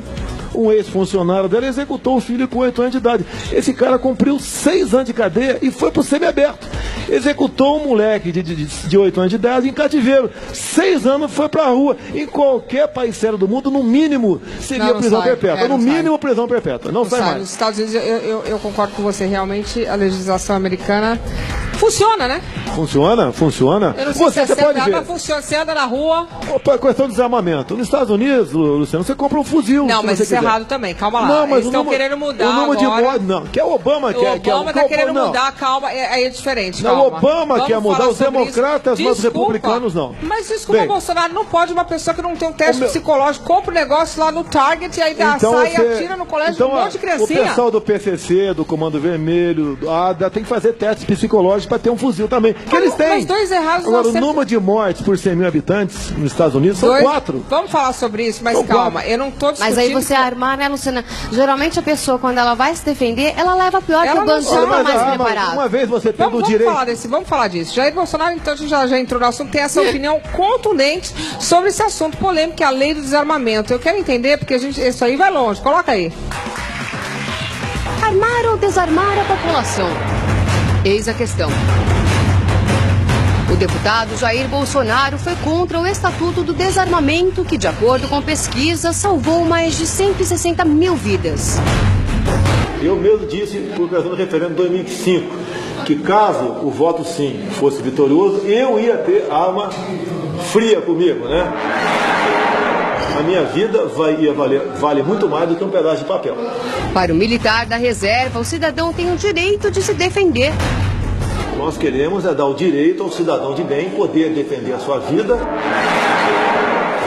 um ex-funcionário dela executou o filho com 8 anos de idade. Esse cara cumpriu 6 anos de cadeia e foi pro semiaberto. Executou um moleque de 8 anos de idade em cativeiro. 6 anos foi pra rua. Em qualquer país sério do mundo, no mínimo, seria prisão perpétua. No mínimo, prisão perpétua. Não sai mais. Nos Estados Unidos, eu concordo com você. Realmente, a legislação americana funciona, né? Funciona. Eu não sei Você se pode ver. mas funciona. Você anda na rua. Opa, questão de desarmamento. Nos Estados Unidos, Luciano, você compra um fuzil. Não, se mas você isso é quiser. errado também. Calma lá. Não, mas eles estão querendo mudar o número agora. de mortes, não. Que é o Obama quer. O Obama está querendo mudar, calma. Aí é diferente, Não, calma. o Obama Vamos quer mudar, falar os sobre democratas, isso. mas os republicanos não. Mas desculpa, Bem, Bolsonaro, não pode uma pessoa que não tem um teste psicológico, compra um negócio lá no Target e aí sai e atira no colégio de um monte de criancinha. O pessoal do PCC, do Comando Vermelho, do ADA, tem que fazer testes psicológicos para ter um fuzil também. Que eles têm. Mas dois errados. Agora, o número de mortes por 100 mil habitantes nos Estados Unidos são 4. Vamos falar sobre isso, mas calma, eu não tô discutindo. Mas aí você armar, né, Luciana? Geralmente a pessoa, quando ela vai se defender, ela leva pior, que o bandido tá mais preparado. Uma vez você tendo o direito... Vamos falar disso. Jair Bolsonaro, então, já entrou no assunto, tem essa opinião contundente sobre esse assunto polêmico, que é a lei do desarmamento. Eu quero entender, porque isso aí vai longe. Coloca aí. Armar ou desarmar a população? Eis a questão. O deputado Jair Bolsonaro foi contra o Estatuto do Desarmamento, que, de acordo com pesquisas, salvou mais de 160 mil vidas. Eu mesmo disse, por ocasião do referendo de 2005, que caso o voto sim fosse vitorioso, eu ia ter arma fria comigo, né? A minha vida vale muito mais do que um pedaço de papel. Para o militar da reserva, o cidadão tem o direito de se defender. Nós queremos dar o direito ao cidadão de bem poder defender a sua vida.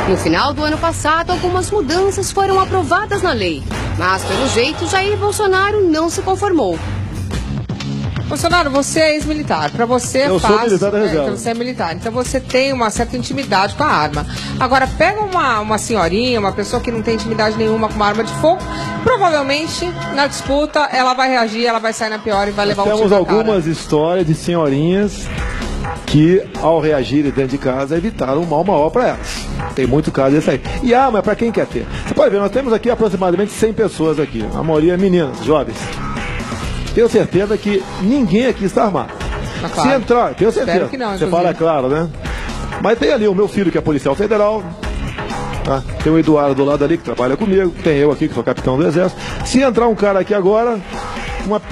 No final do ano passado, algumas mudanças foram aprovadas na lei. Mas, pelo jeito, Jair Bolsonaro não se conformou. Bolsonaro, você é ex-militar. Para você é fácil. Eu sou militar da reserva. Você é militar. Então você tem uma certa intimidade com a arma. Agora, pega uma senhorinha, uma pessoa que não tem intimidade nenhuma com uma arma de fogo, provavelmente, na disputa, ela vai reagir, ela vai sair na pior e vai levar um tiro na cara. Temos algumas histórias de senhorinhas que, ao reagirem dentro de casa, evitaram um mal maior para elas. Tem muito caso desse aí. E arma é para quem quer ter. Você pode ver, nós temos aqui aproximadamente 100 pessoas aqui. A maioria meninas, jovens. Tenho certeza que ninguém aqui está armado. Claro. Se entrar, tenho certeza. Que não, você fala, é claro, né? Mas tem ali o meu filho, que é policial federal. Tá? Tem o Eduardo do lado ali, que trabalha comigo. Tem eu aqui, que sou capitão do Exército. Se entrar um cara aqui agora,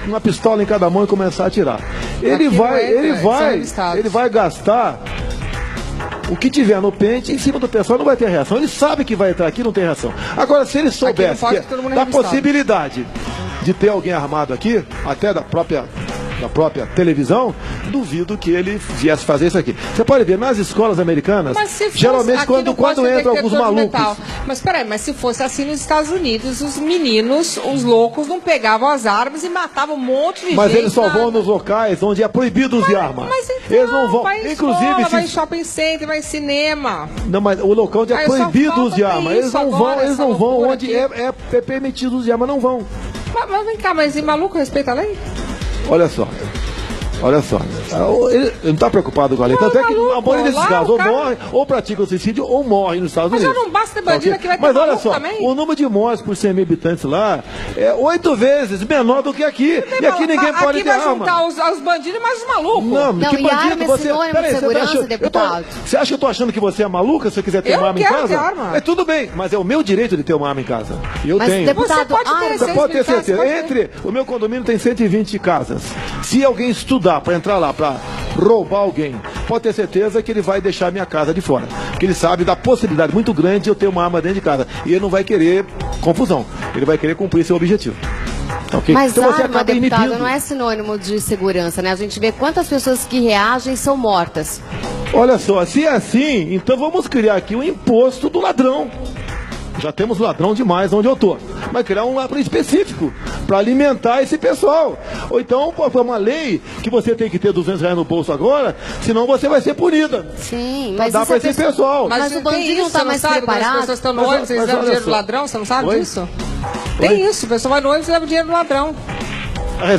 uma pistola em cada mão e começar a atirar. Ele vai gastar o que tiver no pente em cima do pessoal, não vai ter reação. Ele sabe que vai entrar aqui, não tem reação. Agora, se ele soubesse da possibilidade de ter alguém armado aqui, até da própria televisão, duvido que ele viesse fazer isso aqui. Você pode ver, nas escolas americanas, geralmente quando entram alguns malucos... Mas peraí, mas se fosse assim nos Estados Unidos, os meninos, os loucos, não pegavam as armas e matavam um monte de gente. Mas eles só vão nos locais onde é proibido usar arma. Mas então, eles não vão, vai em inclusive, escola, vai em shopping center, vai em cinema. Não, mas o local onde é proibido usar arma. Eles não vão onde é permitido usar arma, não vão. Mas vem cá, mas e maluco respeita a lei? Olha só, Olha só, ele não está preocupado com a lei. Tanto é que a maioria desses casos ou morre, ou pratica o suicídio, ou morre nos Estados Unidos. Mas já não basta ter bandido aqui, vai ter Mas olha maluco só, também? o número de mortes por 100 mil habitantes lá é 8 vezes menor do que aqui. E aqui ninguém pode ter arma. Aqui vai juntar os bandidos e mais os malucos. Não, que e bandido arma é você... sinônimo de segurança, deputado. Você acha que eu tô achando que você é maluca se você quiser ter uma arma em casa? Ter arma. É tudo bem, mas é o meu direito de ter uma arma em casa. E eu tenho. Deputado, Você pode ter certeza. O meu condomínio tem 120 casas. Se alguém estudar para entrar lá, para roubar alguém, pode ter certeza que ele vai deixar minha casa de fora. Porque ele sabe da possibilidade muito grande de eu ter uma arma dentro de casa. E ele não vai querer confusão. Ele vai querer cumprir seu objetivo. Okay? Mas então você arma, acaba deputado, inibindo. não é sinônimo de segurança, né? A gente vê quantas pessoas que reagem são mortas. Olha só, se é assim, então vamos criar aqui um imposto do ladrão. Já temos ladrão demais onde eu tô. Mas criar um ladrão específico para alimentar esse pessoal. Ou então, pô, uma lei que você tem que ter R$200 no bolso agora, senão você vai ser punida. Sim, mas dá para esse pessoal. Mas o bandido não está mais preparado. As pessoas estão no ônibus, eles levam dinheiro do ladrão, você não sabe disso? Tem isso, a pessoa vai no ônibus e leva dinheiro do ladrão.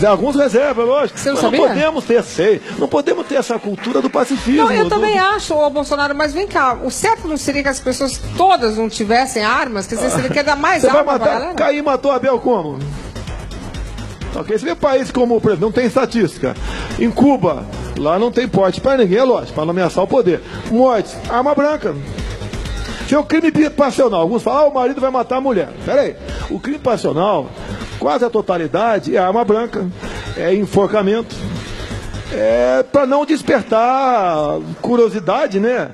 Alguns reservam, lógico. Você não sabia? sabia? Não podemos ter não podemos ter essa cultura do pacifismo. Não, eu também acho, ô Bolsonaro, mas vem cá, o certo não seria que as pessoas todas não tivessem armas? Quer dizer, você quer dar mais Você arma vai pra matar, galera? Caim matou Abel como? Ok, você vê país como, por exemplo, não tem estatística. Em Cuba, lá não tem porte para ninguém, é lógico, para não ameaçar o poder. Mortes, arma branca. Se é o crime passional, alguns falam, o marido vai matar a mulher. Peraí, o crime passional, quase a totalidade, é arma branca, é enforcamento. É para não despertar curiosidade, né?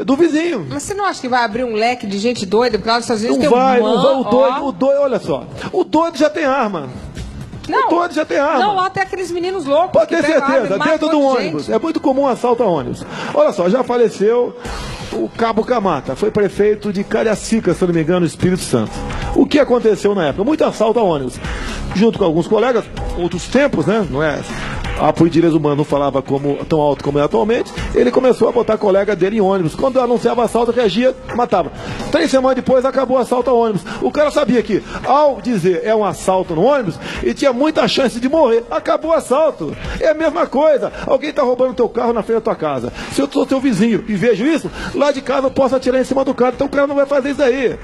Do vizinho. Mas você não acha que vai abrir um leque de gente doida? Porque lá nos Estados Unidos Não tem vai, um o doido, olha só. O doido já tem arma. Não, o doido já tem arma. Não, lá tem aqueles meninos loucos. Pode ter que pegam certeza, arma e dentro matam do um monte de ônibus. gente. É muito comum assalto a ônibus. Olha só, já faleceu o Cabo Camata, foi prefeito de Cariacica, se eu não me engano, no Espírito Santo. O que aconteceu na época? Muito assalto a ônibus. Junto com alguns colegas, outros tempos, né? Não é? A apoio de direitos humanos não falava tão alto como é atualmente. Ele começou a botar colega dele em ônibus. Quando anunciava assalto, reagia, matava. 3 semanas depois, acabou o assalto a ônibus. O cara sabia que, ao dizer é um assalto no ônibus, ele tinha muita chance de morrer. Acabou o assalto. É a mesma coisa. Alguém está roubando teu carro na frente da tua casa. Se eu sou teu vizinho e vejo isso, lá de casa eu posso atirar em cima do cara. Então o cara não vai fazer isso aí.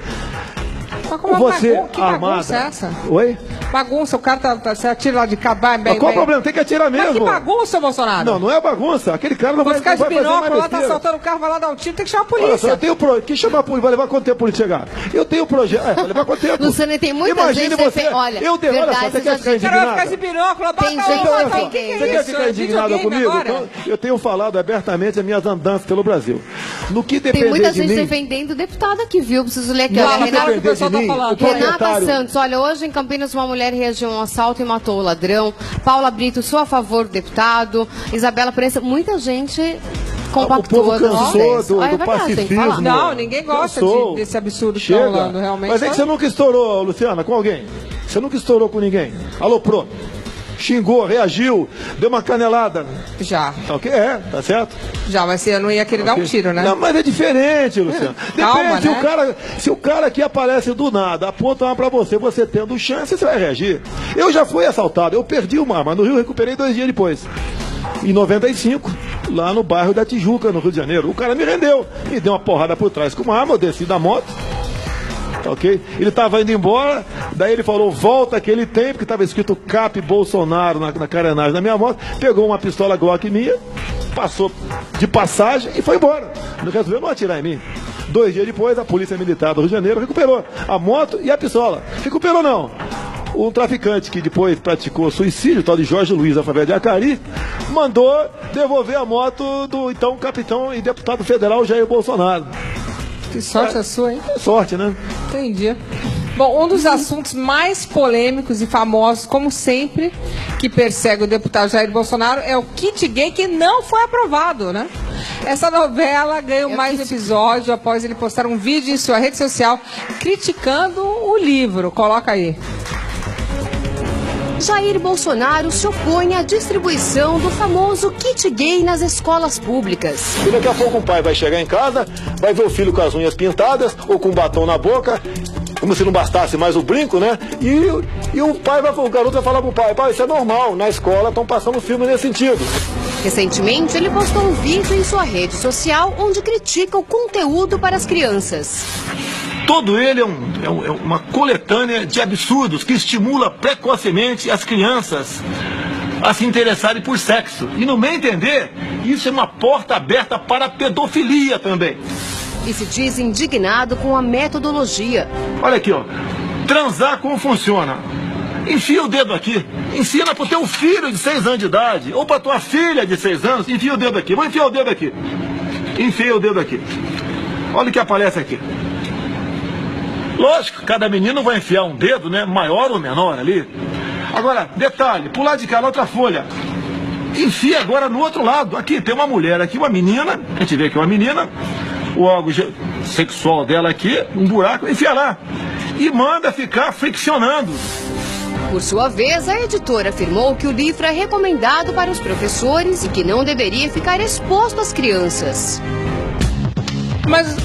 Você que bagunça é essa? Oi? Bagunça, o cara você atira lá de cá, Mas qual o problema? Tem que atirar mesmo. Mas que bagunça, Bolsonaro? Não, não é bagunça. Aquele cara não vai ficar de fazer mais binóculo lá, tá besteira. assaltando o carro, vai lá dar um tiro, tem que chamar a Olha só, polícia. eu tenho que chamar a polícia, vai levar quanto tempo a polícia chegar? Eu tenho projeto, vai levar quanto tempo? Luciano, tem muita Imagine gente... você, Olha, olha só, você quer ficar O cara vai indignado? ficar de binóculo, bota Tem lá, gente- bota Olha aí, só, o que é Você quer isso? ficar indignado Videogame comigo? agora? Então, eu tenho falado abertamente as minhas andanças pelo Brasil. No que Tem depender muita de gente mim... defendendo o deputado aqui, viu? Preciso ler aqui. Não, Olha, não Renata, que o pessoal tá de mim, falando. o proprietário- Renata Santos, olha, hoje em Campinas uma mulher reagiu a um assalto e matou o ladrão. Paula Brito, sou a favor do deputado. Isabela Prensa, muita gente compactou. O povo cansou do É verdade, tem que falar. pacifismo. Não, ninguém gosta Cansou. desse absurdo que Chega. estão falando, realmente. Mas é que você nunca estourou, Luciana, com alguém. Você nunca estourou com ninguém. Aloprou. Xingou, reagiu, deu uma canelada. Já. Ok? Tá certo? Já, mas você não ia querer dar um tiro, né? Não, mas é diferente, Luciano. Calma, Depende, né? se o cara aqui aparece do nada, aponta uma pra você tendo chance, você vai reagir. Eu já fui assaltado, eu perdi uma arma no Rio, recuperei 2 dias depois. Em 95, lá no bairro da Tijuca, no Rio de Janeiro. O cara me rendeu, me deu uma porrada por trás com uma arma, eu desci da moto. Ok? Ele estava indo embora, daí ele falou, volta que ele tem, porque estava escrito Cap Bolsonaro na carenagem da minha moto, pegou uma pistola Glock minha, passou de passagem e foi embora. Não resolveu não atirar em mim. 2 dias depois, a Polícia Militar do Rio de Janeiro recuperou a moto e a pistola. Recuperou não. Um traficante que depois praticou suicídio, tal de Jorge Luiz, da favela de Acari, mandou devolver a moto do então capitão e deputado federal Jair Bolsonaro. Que sorte a sua, hein? Sorte, né? Entendi. Bom, um dos assuntos mais polêmicos e famosos, como sempre, que persegue o deputado Jair Bolsonaro é o kit gay que não foi aprovado, né? Essa novela ganhou mais episódio após ele postar um vídeo em sua rede social criticando o livro. Coloca aí. Jair Bolsonaro se opõe à distribuição do famoso kit gay nas escolas públicas. E daqui a pouco o pai vai chegar em casa, vai ver o filho com as unhas pintadas ou com batom na boca como se não bastasse mais o brinco, né? E o garoto vai falar pro pai, isso é normal, na escola estão passando filme nesse sentido. Recentemente, ele postou um vídeo em sua rede social onde critica o conteúdo para as crianças. Todo ele é uma coletânea de absurdos que estimula precocemente as crianças a se interessarem por sexo. E, no meu entender, isso é uma porta aberta para a pedofilia também. E se diz indignado com a metodologia. Olha aqui, ó. Transar como funciona. Enfia o dedo aqui. Ensina pro teu filho de 6 anos de idade, ou pra tua filha de 6 anos, enfia o dedo aqui. Vou enfiar o dedo aqui. Enfia o dedo aqui. Olha o que aparece aqui. Lógico, cada menino vai enfiar um dedo, né? Maior ou menor ali. Agora, detalhe, pular de cá na outra folha. Enfia agora no outro lado. Aqui tem uma mulher, aqui uma menina. A gente vê aqui uma menina. O órgão sexual dela aqui, um buraco, enfia lá. E manda ficar friccionando. Por sua vez, a editora afirmou que o livro é recomendado para os professores e que não deveria ficar exposto às crianças. Mas,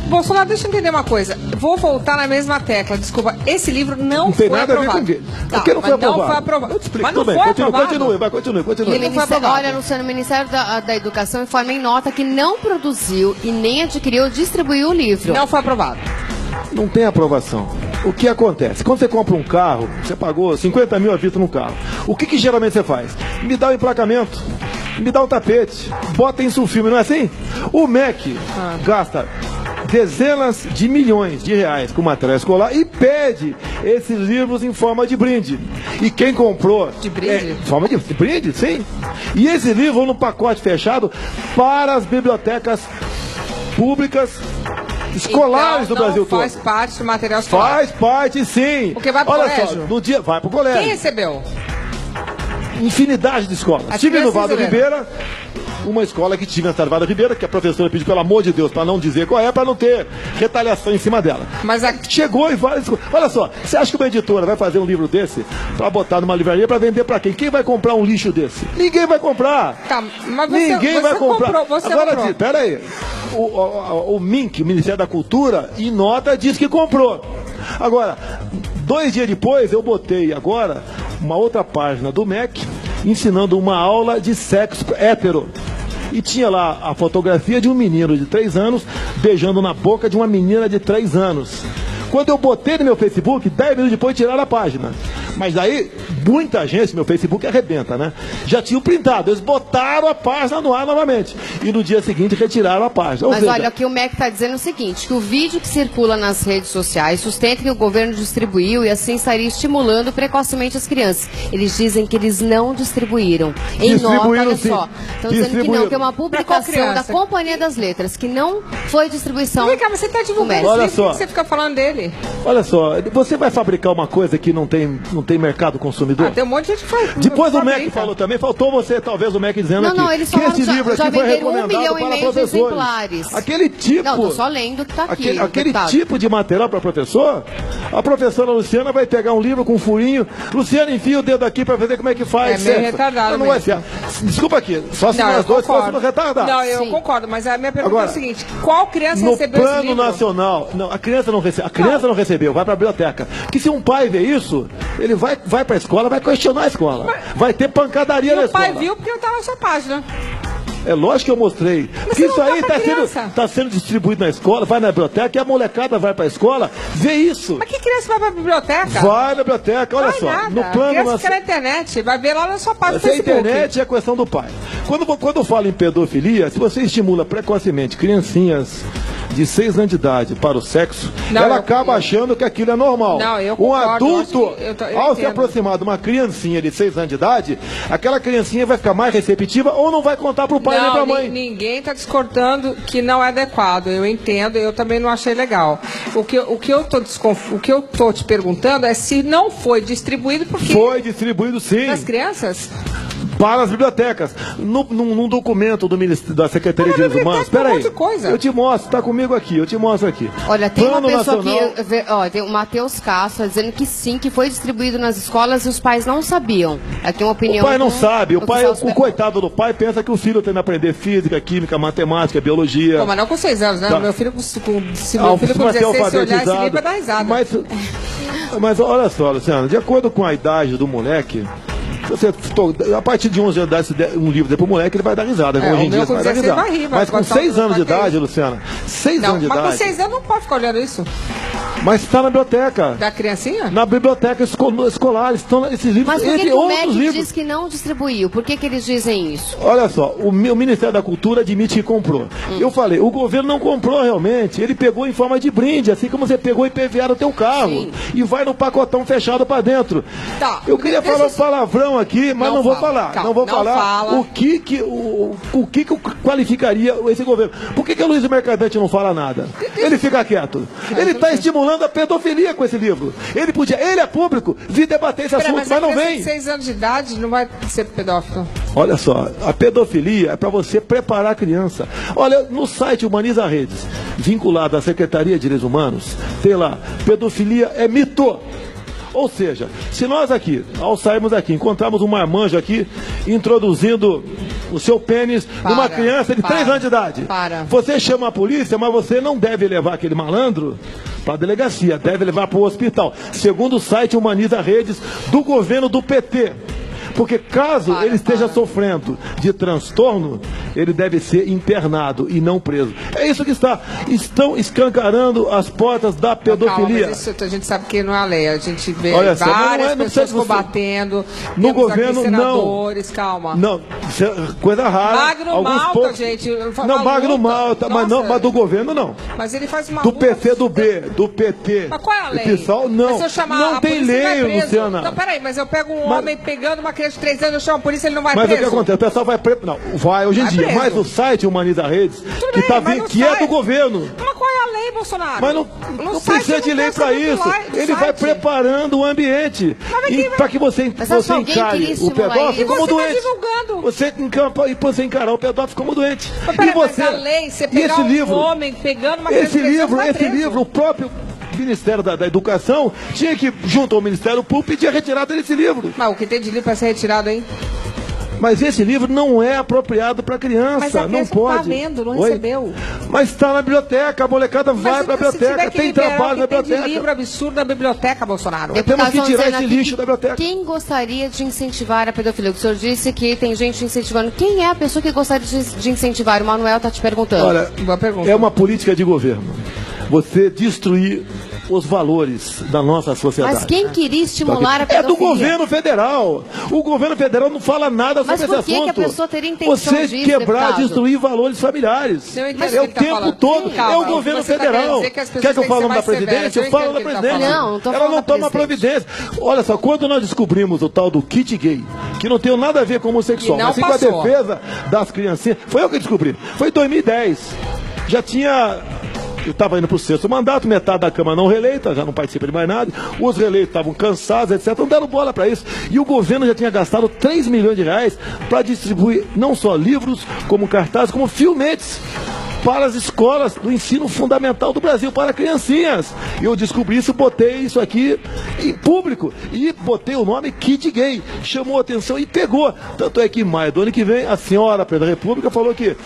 Bolsonaro, deixa eu entender uma coisa. Vou voltar na mesma tecla. Desculpa, esse livro não foi aprovado. Porque não foi aprovado. Não foi aprovado. Mas não foi aprovado. Continue. Olha, Luciano, o Ministério da Educação informa em nota que não produziu e nem adquiriu ou distribuiu o livro. Não foi aprovado. Não tem aprovação. O que acontece? Quando você compra um carro, você pagou 50 mil à vista no carro. O que geralmente você faz? Me dá o emplacamento, me dá o tapete, bota em sulfilme, não é assim? O MEC gasta dezenas de milhões de reais com material escolar e pede esses livros em forma de brinde. E quem comprou... De brinde? Forma de brinde, sim. E esse livro vão no pacote fechado para as bibliotecas públicas escolares do Brasil todo. Faz parte do material escolar. Faz parte, sim. Porque vai pro colégio? Só, no dia, vai pro colégio. Quem recebeu? Infinidade de escolas. Tive no Vado Ribeira, uma escola que tive na Vado Ribeira, que a professora pediu, pelo amor de Deus, para não dizer qual é, para não ter retaliação em cima dela. Mas chegou e várias escolas. Olha só, você acha que uma editora vai fazer um livro desse para botar numa livraria para vender para quem? Quem vai comprar um lixo desse? Ninguém vai comprar. Tá, mas ninguém vai comprar. Agora, pera aí. O MINC, o Ministério da Cultura, em nota diz que comprou. Agora, 2 dias depois, eu botei agora uma outra página do MEC ensinando uma aula de sexo hétero. E tinha lá a fotografia de um menino de 3 anos beijando na boca de uma menina de 3 anos. Quando eu botei no meu Facebook, 10 minutos depois tiraram a página. Mas daí, muita gente, meu Facebook arrebenta, né? Já tinham printado, eles botaram a página no ar novamente. E no dia seguinte retiraram a página. Mas olha, aqui o MEC está dizendo o seguinte, que o vídeo que circula nas redes sociais sustenta que o governo distribuiu e assim estaria estimulando precocemente as crianças. Eles dizem que eles não distribuíram. Em nota, olha só. Estão dizendo que não, que é uma publicação da Companhia das Letras, que não foi distribuição. Vem cá, você está divulgando olha esse livro, que você fica falando dele? Olha só, você vai fabricar uma coisa que não tem mercado consumidor? Tem um monte de gente que faz. Depois o MEC falou também, faltou você, talvez o MEC dizendo não, aqui, eles que esse livro já aqui foi venderam 1,5 recomendado para professores. Exemplares. Aquele tipo... Não, tô só lendo o que está aqui. Aquele tipo de material para professor, a professora Luciana vai pegar um livro com um furinho, Luciana, enfia o dedo aqui para ver como é que faz. É meio retardado não vai ser. Desculpa aqui, só se nós dois fôssemos retardados. Não, eu concordo, mas a minha pergunta é o seguinte, qual criança recebeu esse livro? No Plano Nacional, não, a criança não recebeu, vai para a biblioteca. Porque se um pai vê isso, ele vai para a escola, vai questionar a escola. Vai ter pancadaria na escola. O pai viu porque eu estava na sua página. É lógico que eu mostrei. Porque isso aí está sendo distribuído na escola, vai na biblioteca e a molecada vai para a escola, vê isso. Mas que criança vai para a biblioteca? Vai na biblioteca, olha só. Nada. No plano criança fica na internet, vai ver lá na sua página do Facebook. A internet é questão do pai. Quando eu falo em pedofilia, se você estimula precocemente criancinhas de 6 anos de idade para o sexo, ela acaba achando que aquilo é normal. Não, eu concordo, um adulto, ao se aproximar de uma criancinha de 6 anos de idade, aquela criancinha vai ficar mais receptiva ou não vai contar para o pai nem para a mãe. Ninguém está discordando que não é adequado. Eu entendo, eu também não achei legal. O que eu tô te perguntando é se não foi distribuído porque... Foi distribuído, sim. Nas crianças? para as bibliotecas. Num documento do Ministério da Secretaria de Direitos Humanos, espera aí, eu te mostro, está comigo aqui, eu te mostro aqui. Olha, tem Plano uma pessoa Nacional... aqui, ó, tem o Matheus Castro dizendo que sim, que foi distribuído nas escolas e os pais não sabiam. Aqui uma opinião. O pai não sabe, o coitado coitado do pai pensa que o filho tem que aprender física, química, matemática, biologia. Pô, mas não com 6 anos, né? Tá. Meu filho se meu filho com 16, se olhar esse livro, vai dar risada. Mas olha só, Luciana, de acordo com a idade do moleque, a partir de 11 anos de idade, se der um livro depois pro moleque, ele vai dar risada. Hoje em dia você vai dar risada. Mas com 6 anos de idade, Luciana, 6 anos de idade. Mas com 6 anos não pode ficar olhando isso. Mas está na biblioteca. Da criancinha? Na biblioteca escolar, estão esses livros. Mas por que o MEC diz que não distribuiu? Por que eles dizem isso? Olha só, o Ministério da Cultura admite que comprou. Eu falei, o governo não comprou realmente, ele pegou em forma de brinde, assim como você pegou IPVA no teu carro. Sim. E vai no pacotão fechado para dentro. Tá. Eu queria falar um palavrão aqui, mas não vou falar. Calma, não vou falar o que qualificaria esse governo. Por que o Luiz Mercadante não fala nada? Ele fica quieto. Ele está estimulando a pedofilia com esse livro. Ele é público, vir debater esse assunto, mas não vem. De 6 anos de idade não vai ser pedófilo. Olha só, a pedofilia é para você preparar a criança. Olha, no site Humaniza Redes, vinculado à Secretaria de Direitos Humanos, tem lá, pedofilia é mito. Ou seja, se nós aqui, ao sairmos aqui, encontrarmos um marmanjo aqui, introduzindo o seu pênis numa criança de 3 anos de idade, você chama a polícia, mas você não deve levar aquele malandro para a delegacia, deve levar para o hospital, segundo o site Humaniza Redes do governo do PT. Porque caso ele esteja sofrendo de transtorno, ele deve ser internado e não preso. É isso que estão escancarando as portas da pedofilia. Calma, mas isso a gente sabe que não é a lei. A gente vê várias pessoas combatendo. No governo, senadores, calma. Não, coisa rara. Magno Malta, gente. Não, Magno Malta, mas do governo não. Mas ele faz uma do PC, do PT. Mas qual é a lei? Pessoal, não tem lei, Luciana. Não, peraí, mas eu pego um homem pegando uma criança de 3 anos, eu chamo a polícia, ele não vai preso. Mas o que acontece? O pessoal vai preso. Não, vai hoje em dia. Preso. Mas o site Humaniza Redes, que é do governo. Mas qual é a lei, Bolsonaro? Mas não precisa de lei para isso. Ele vai preparando o ambiente para que você encare o pedófilo como doente. Você encarar o pedófilo como doente. Mas a lei, você pegar um homem pegando uma criança de 3 anos, esse livro, o próprio Ministério da Educação tinha que, junto ao Ministério Público, pedir a retirada desse livro. Mas o que tem de livro para ser retirado, hein? Mas esse livro não é apropriado para criança. Mas a criança não pode. Não tá vendo, não recebeu. Mas está na biblioteca, a molecada vai para a biblioteca, tem trabalho na biblioteca. Tem livro absurdo na biblioteca, Bolsonaro. Temos que tirar esse lixo da biblioteca. Quem gostaria de incentivar a pedofilia? O senhor disse que tem gente incentivando. Quem é a pessoa que gostaria de incentivar? O Manuel está te perguntando. Olha, é uma política de governo. Você destruir os valores da nossa sociedade. Mas quem queria estimular a pedofilia? É do governo federal. O governo federal não fala nada sobre esse assunto. Mas por que a pessoa teria intenção Você disso, quebrar, deputado? Destruir valores familiares. É o tempo todo. É o governo federal. Quer que eu fale da presidência? Eu falo da presidência. Ela não toma providência. Olha só, quando nós descobrimos o tal do kit gay, que não tem nada a ver com homossexual, mas sim com a defesa das criancinhas, foi eu que descobri. Foi em 2010. Já tinha... Eu estava indo para o 6º mandato, metade da Câmara não reeleita, já não participa de mais nada. Os reeleitos estavam cansados, etc. Não deram bola para isso. E o governo já tinha gastado 3 milhões de reais para distribuir não só livros, como cartazes, como filmetes para as escolas do ensino fundamental do Brasil, para criancinhas. Eu descobri isso, botei isso aqui em público e botei o nome Kit Gay. Chamou a atenção e pegou. Tanto é que em maio do ano que vem, a senhora, presidente da República, falou que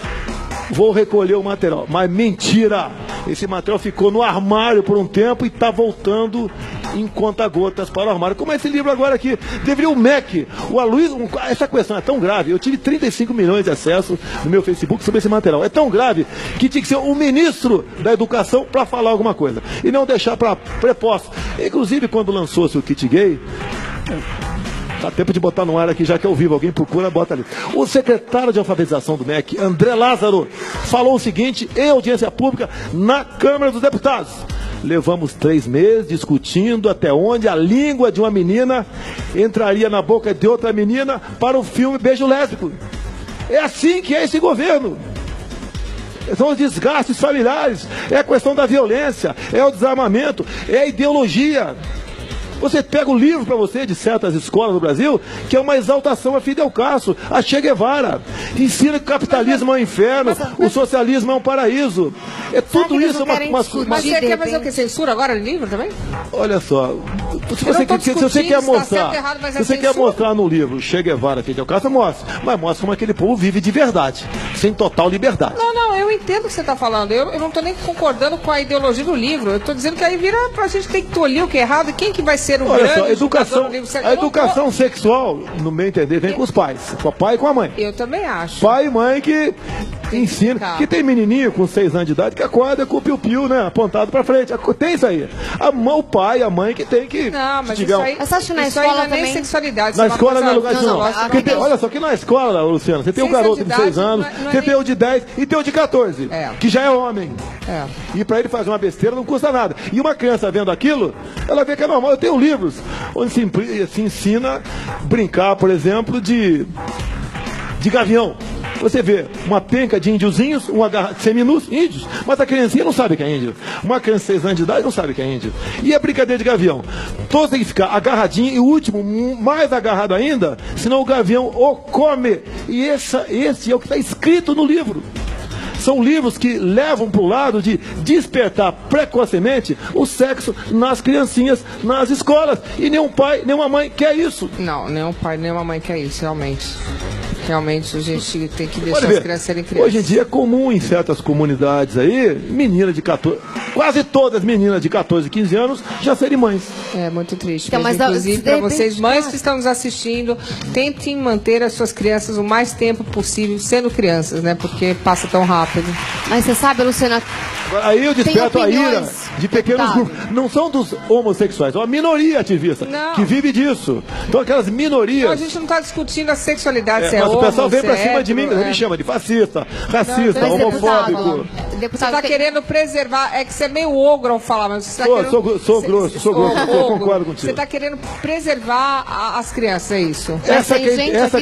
vou recolher o material. Mas mentira! Esse material ficou no armário por um tempo e está voltando em conta-gotas para o armário. Como é esse livro agora aqui? Deveria o MEC, o Aloysio... Essa questão é tão grave. Eu tive 35 milhões de acessos no meu Facebook sobre esse material. É tão grave que tinha que ser o ministro da Educação para falar alguma coisa. E não deixar para preposto. Inclusive, quando lançou-se o Kit Gay... Dá tempo de botar no ar aqui, já que é ao vivo. Alguém procura, bota ali. O secretário de alfabetização do MEC, André Lázaro, falou o seguinte em audiência pública na Câmara dos Deputados. Levamos 3 meses discutindo até onde a língua de uma menina entraria na boca de outra menina para o filme Beijo Lésbico. É assim que é esse governo. São os desgastes familiares, é a questão da violência, é o desarmamento, é a ideologia. Você pega o livro para você de certas escolas do Brasil, que é uma exaltação a Fidel Castro, a Che Guevara. Ensina que o capitalismo é um inferno, o socialismo é um paraíso. É tudo isso Mas você quer fazer o que? Censura agora no livro também? Olha só, se você quer mostrar no livro Che Guevara, Fidel Castro, mostra. Mas mostra como aquele povo vive de verdade, sem total liberdade. Não, eu entendo o que você está falando. Eu não estou nem concordando com a ideologia do livro. Eu estou dizendo que aí vira pra gente ter que tolir o que é errado. E quem que vai ser o Olha grande só, educação, do livro? a educação sexual, no meu entender, vem com os pais. Com o pai e com a mãe. Eu também acho. Pai e mãe que ensina. Que tem menininho com 6 anos de idade que acorda com o piu-piu, né? Apontado pra frente. Tem isso aí. O pai e a mãe que tem que... Não, mas isso aí, isso aí não é nem sexualidade. Na escola não é lugar de não. Olha só, que na escola, Luciana, você tem um garoto de 6 anos, você tem o de 10 e tem o de 14, que já é homem. E pra ele fazer uma besteira não custa nada. E uma criança vendo aquilo, ela vê que é normal. Eu tenho livros onde se ensina brincar, por exemplo, de gavião. Você vê uma penca de índiozinhos, seminus, índios, mas a criancinha não sabe que é índio. Uma criança de 6 anos de idade não sabe que é índio. E a brincadeira de gavião? Todos têm que ficar agarradinho e o último, mais agarrado ainda, senão o gavião o come. E esse é o que está escrito no livro. São livros que levam para o lado de despertar precocemente o sexo nas criancinhas, nas escolas. E nenhum pai, nenhuma mãe quer isso. Não, nenhum pai, nenhuma mãe quer isso, realmente. Realmente a gente tem que deixar as crianças serem crianças. Hoje em dia é comum em certas comunidades aí, menina de 14, quase todas meninas de 14, 15 anos já serem mães. É muito triste. Então, mas inclusive para vocês, mães que estão nos assistindo, tentem manter as suas crianças o mais tempo possível sendo crianças, né? Porque passa tão rápido. Mas você sabe, Luciana... Aí eu desperto a ira de pequenos grupos. Não são dos homossexuais, é uma minoria ativista que vive disso. Então aquelas minorias... Não, a gente não está discutindo a sexualidade, se é mas homo, o pessoal vem pra se cima de mim, me chama de fascista, racista, homofóbico. Você está querendo preservar, é que você é meio ogro ao falar, mas você está querendo... Sou grosso, eu concordo contigo. Você está querendo preservar as crianças, é isso? Essa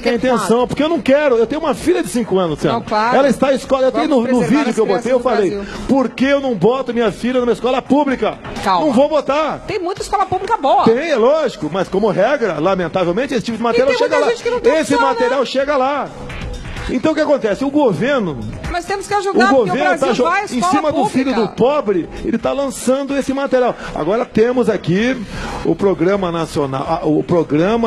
que é a intenção, porque eu não quero, eu tenho uma filha de 5 anos, Luciano. Claro. Ela está em escola, eu tenho no vídeo que eu botei, eu falei, por que eu não boto minha filha numa escola pública? Calma. Não vou botar. Tem muita escola pública boa. Tem, é lógico, mas como regra, lamentavelmente, esse tipo de material chega lá. Esse material chega lá. Então o que acontece? O governo... Mas temos que ajudar, porque o Brasil vai à escola em cima pública. do filho do pobre, ele está lançando esse material. Agora temos aqui o Programa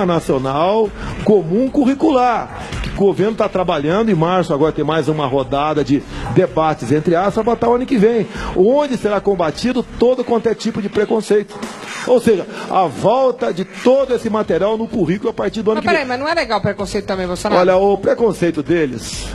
Nacional Comum Curricular, que o governo está trabalhando. Em março agora tem mais uma rodada de debates, entre aspas, para botar o ano que vem, onde será combatido todo quanto é tipo de preconceito. Ou seja, a volta de todo esse material no currículo a partir do ano que vem. Mas não é legal o preconceito também, Bolsonaro? Olha, o preconceito deles...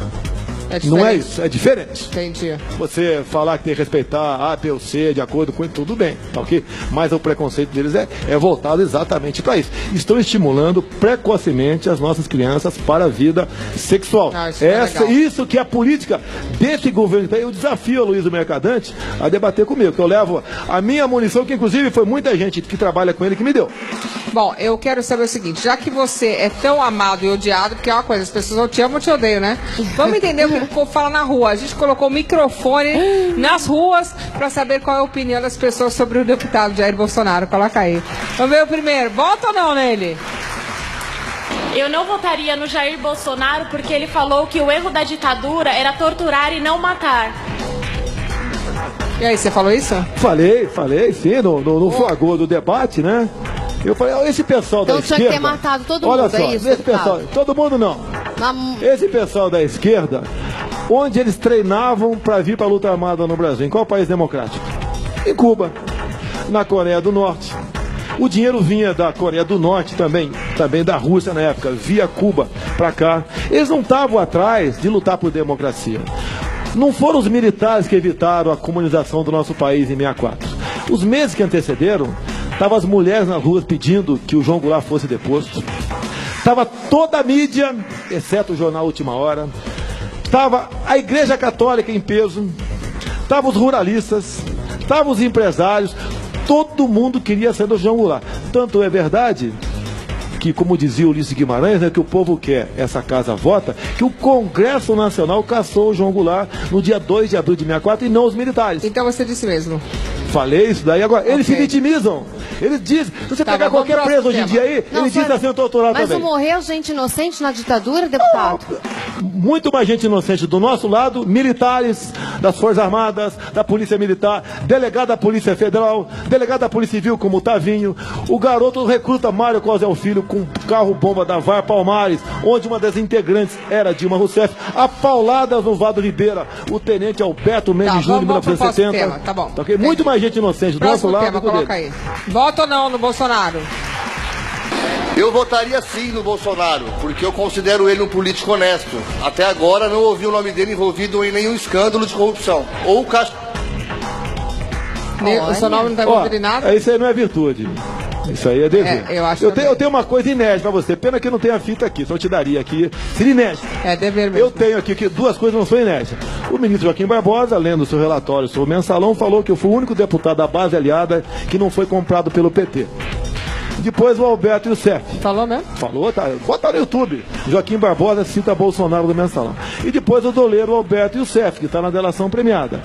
não é isso, é diferente. Entendi. Você falar que tem que respeitar A, B ou C, de acordo com ele, tudo bem, tá ok? Mas o preconceito deles é voltado exatamente para isso. Estão estimulando precocemente as nossas crianças para a vida sexual. Isso que é a política desse governo. Eu desafio a Luísa Mercadante a debater comigo, que eu levo a minha munição, que inclusive foi muita gente que trabalha com ele que me deu. Bom, eu quero saber o seguinte, já que você é tão amado e odiado, porque é uma coisa, as pessoas ou te amam ou te odeiam, né? Vamos entender o que o povo fala na rua. A gente colocou o microfone nas ruas para saber qual é a opinião das pessoas sobre o deputado Jair Bolsonaro. Coloca aí. Vamos ver o primeiro. Vota ou não nele? Eu não votaria no Jair Bolsonaro porque ele falou que o erro da ditadura era torturar e não matar. E aí, você falou isso? Falei, sim, no flagor do debate, né? Eu falei, esse pessoal da esquerda... Então tinha que ter matado todo mundo, olha só, é isso? Esse pessoal, todo mundo não. Esse pessoal da esquerda, onde eles treinavam para vir para a luta armada no Brasil? Em qual país democrático? Em Cuba, na Coreia do Norte. O dinheiro vinha da Coreia do Norte também da Rússia na época, via Cuba para cá. Eles não estavam atrás de lutar por democracia. Não foram os militares que evitaram a comunização do nosso país em 64. Os meses que antecederam, estavam as mulheres nas ruas pedindo que o João Goulart fosse deposto. Estava toda a mídia, exceto o jornal Última Hora. Estava a Igreja Católica em peso. Estavam os ruralistas. Estavam os empresários. Todo mundo queria ser do João Goulart. Tanto é verdade que, como dizia Ulisses Guimarães, né, que o povo quer, essa casa vota, que o Congresso Nacional caçou o João Goulart no dia 2 de abril de 64 e não os militares. Então você disse mesmo. Falei isso daí. Agora, eles se vitimizam. Ele diz, se você pegar qualquer preso hoje em dia aí, ele diz que está sendo torturado mas também. não morreu gente inocente na ditadura, deputado? Muito mais gente inocente do nosso lado, militares das Forças Armadas, da Polícia Militar, delegado da Polícia Federal, delegado da Polícia Civil como o Tavinho, o garoto recruta Mário Cosel Filho com carro-bomba da VAR Palmares, onde uma das integrantes era Dilma Rousseff, a pauladas no Vado Ribeira, o tenente Alberto Mendes Júnior, em 1970. Tá bom. Okay? Muito mais gente inocente do nosso lado. Coloca aí. Vota ou não no Bolsonaro? Eu votaria sim no Bolsonaro, porque eu considero ele um político honesto. Até agora não ouvi o nome dele envolvido em nenhum escândalo de corrupção. Ou o seu nome não está envolvido em nada? Isso aí não é virtude. Isso aí é dever. Eu tenho uma coisa inédita pra você. Pena que não tem a fita aqui, só eu te daria aqui. Seria inédita. É dever mesmo. Eu tenho aqui que duas coisas não são inéditas. O ministro Joaquim Barbosa, lendo o seu relatório sobre o Mensalão, falou que eu fui o único deputado da base aliada que não foi comprado pelo PT. Depois o Alberto Youssef. Falou mesmo? Falou, tá. Bota no YouTube. Joaquim Barbosa cita Bolsonaro do Mensalão. E depois o doleiro Alberto Youssef, que está na delação premiada.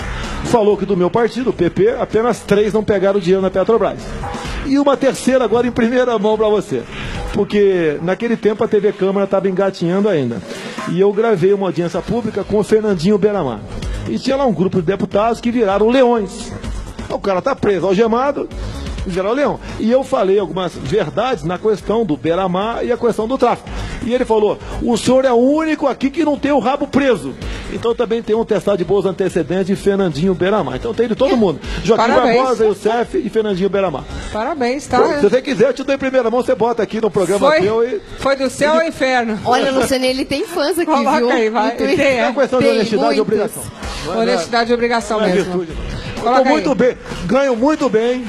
Falou que do meu partido, o PP, apenas 3 não pegaram dinheiro na Petrobras. E uma terceira agora em primeira mão para você. Porque naquele tempo a TV Câmara estava engatinhando ainda. E eu gravei uma audiência pública com o Fernandinho Beiramar. E tinha lá um grupo de deputados que viraram leões. O cara tá preso, algemado, viraram leão. E eu falei algumas verdades na questão do Beiramar e a questão do tráfico. E ele falou, o senhor é o único aqui que não tem o rabo preso. Então também tem um testado de bons antecedentes de Fernandinho Beiramar. Então tem de todo mundo. Joaquim Barbosa, Youssef e Fernandinho Beiramar. Parabéns, tá? Se você quiser, eu te dou em primeira mão, você bota aqui no programa teu e... Foi do céu ao inferno. Olha, Luciano, ele tem fãs aqui, coloca viu? aí, vai. É uma questão de honestidade e obrigação. Honestidade e obrigação mesmo. Estou muito bem, ganho muito bem.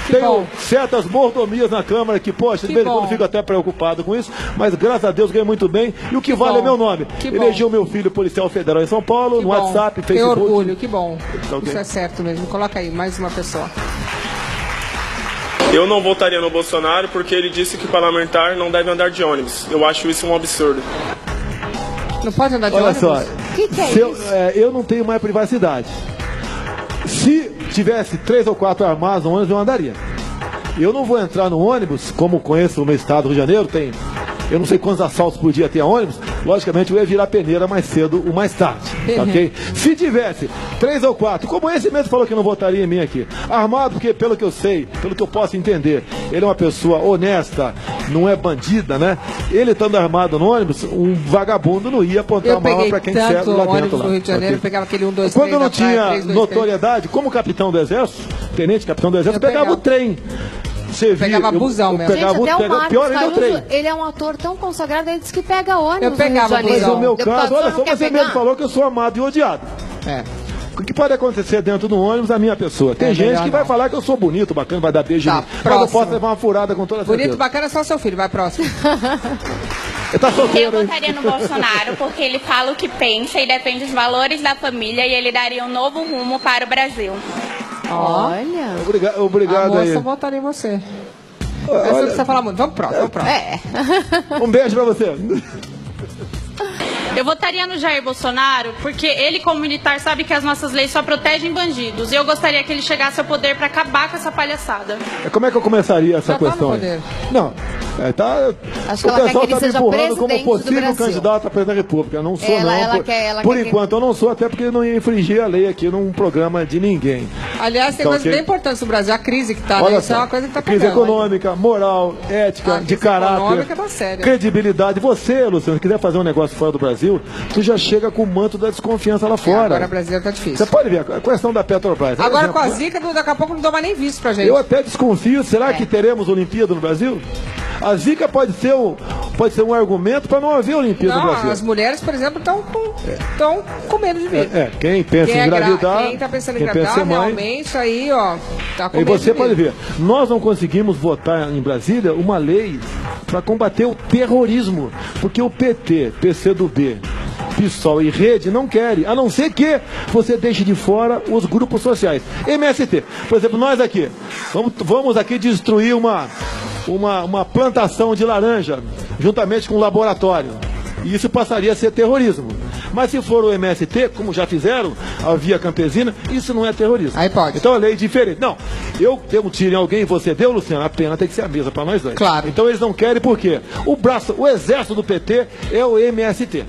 Tenho certas mordomias na Câmara que, poxa, de vez em quando fico até preocupado com isso, mas graças a Deus ganho muito bem. E o que vale é meu nome. Elegeu meu filho policial federal em São Paulo, no WhatsApp, Facebook. Tenho orgulho, que bom. Isso é certo mesmo. Coloca aí, mais uma pessoa. Eu não votaria no Bolsonaro porque ele disse que parlamentar não deve andar de ônibus. Eu acho isso um absurdo. Não pode andar de ônibus? Olha só, que é isso? Eu não tenho mais privacidade. Se tivesse 3 ou 4 armados no ônibus, eu andaria. Eu não vou entrar no ônibus, como conheço o meu estado do Rio de Janeiro, tem, eu não sei quantos assaltos por dia tem ônibus, logicamente eu ia virar peneira mais cedo ou mais tarde, ok? Se tivesse 3 ou 4, como esse mesmo falou que não votaria em mim aqui, armado, porque pelo que eu sei, pelo que eu posso entender, ele é uma pessoa honesta, não é bandida, né? Ele estando armado no ônibus, um vagabundo não ia apontar uma arma para quem quiser lá dentro. No Rio de Janeiro, eu pegava aquele 1, 2, 3 Quando eu não tinha notoriedade, como capitão do Exército, tenente capitão do Exército, eu pegava o trem. Pegava busão mesmo. Gente, até o Marcos Caruso, ele é um ator tão consagrado, ele disse que pega ônibus. Eu pegava no Rio de Mas no meu caso, olha só, você pegar? mesmo falou que eu sou amado e odiado. O que pode acontecer dentro do ônibus, a minha pessoa? Tem gente que vai falar que eu sou bonito, bacana, vai dar beijo em mim. Mas eu posso levar uma furada com toda certeza. Bonito, bacana é só seu filho, vai próximo. Eu votaria no Bolsonaro porque ele fala o que pensa e defende os valores da família e ele daria um novo rumo para o Brasil. Olha. Obrigado aí. Eu votaria em você. Você precisa falar muito. Vamos pro próximo. Um beijo pra você. Eu votaria no Jair Bolsonaro porque ele, como militar, sabe que as nossas leis só protegem bandidos. E eu gostaria que ele chegasse ao poder para acabar com essa palhaçada. Como é que eu começaria essa questão? Não. Acho que ela quer que ele seja presidente como possível candidato a presidente da República. Eu não sou, Por enquanto eu não sou, até porque eu não ia infringir a lei aqui num programa de ninguém. Aliás, tem coisas bem importantes no Brasil. A crise que está, né? Isso é uma coisa que está pegando. Crise econômica, moral, ética, de caráter, credibilidade. Você, Luciano, se quiser fazer um negócio fora do Brasil, tu já chega com o manto da desconfiança lá fora. Agora o Brasil tá difícil. Você pode ver, a questão da Petrobras. Agora com a Zika, daqui a pouco não toma nem visto pra gente. Eu até desconfio, será que teremos Olimpíada no Brasil? A Zika pode ser um argumento para não haver Olimpíada no Brasil. As mulheres, por exemplo, estão com medo de vir. Quem pensa em engravidar, quem está pensando em engravidar, realmente, isso aí, tá com medo de vir. E você pode ver, nós não conseguimos votar em Brasília uma lei para combater o terrorismo, porque o PT, PCdoB, PSOL e Rede não querem, a não ser que você deixe de fora os grupos sociais. MST, por exemplo, nós aqui, vamos aqui destruir uma plantação de laranja, juntamente com um laboratório. E isso passaria a ser terrorismo. Mas se for o MST, como já fizeram, a Via Campesina, isso não é terrorismo. Aí pode. Então a lei é diferente. Não, eu dei um tiro em alguém, você deu, Luciano, a pena tem que ser a mesma para nós dois. Claro. Então eles não querem por quê? O exército do PT é o MST.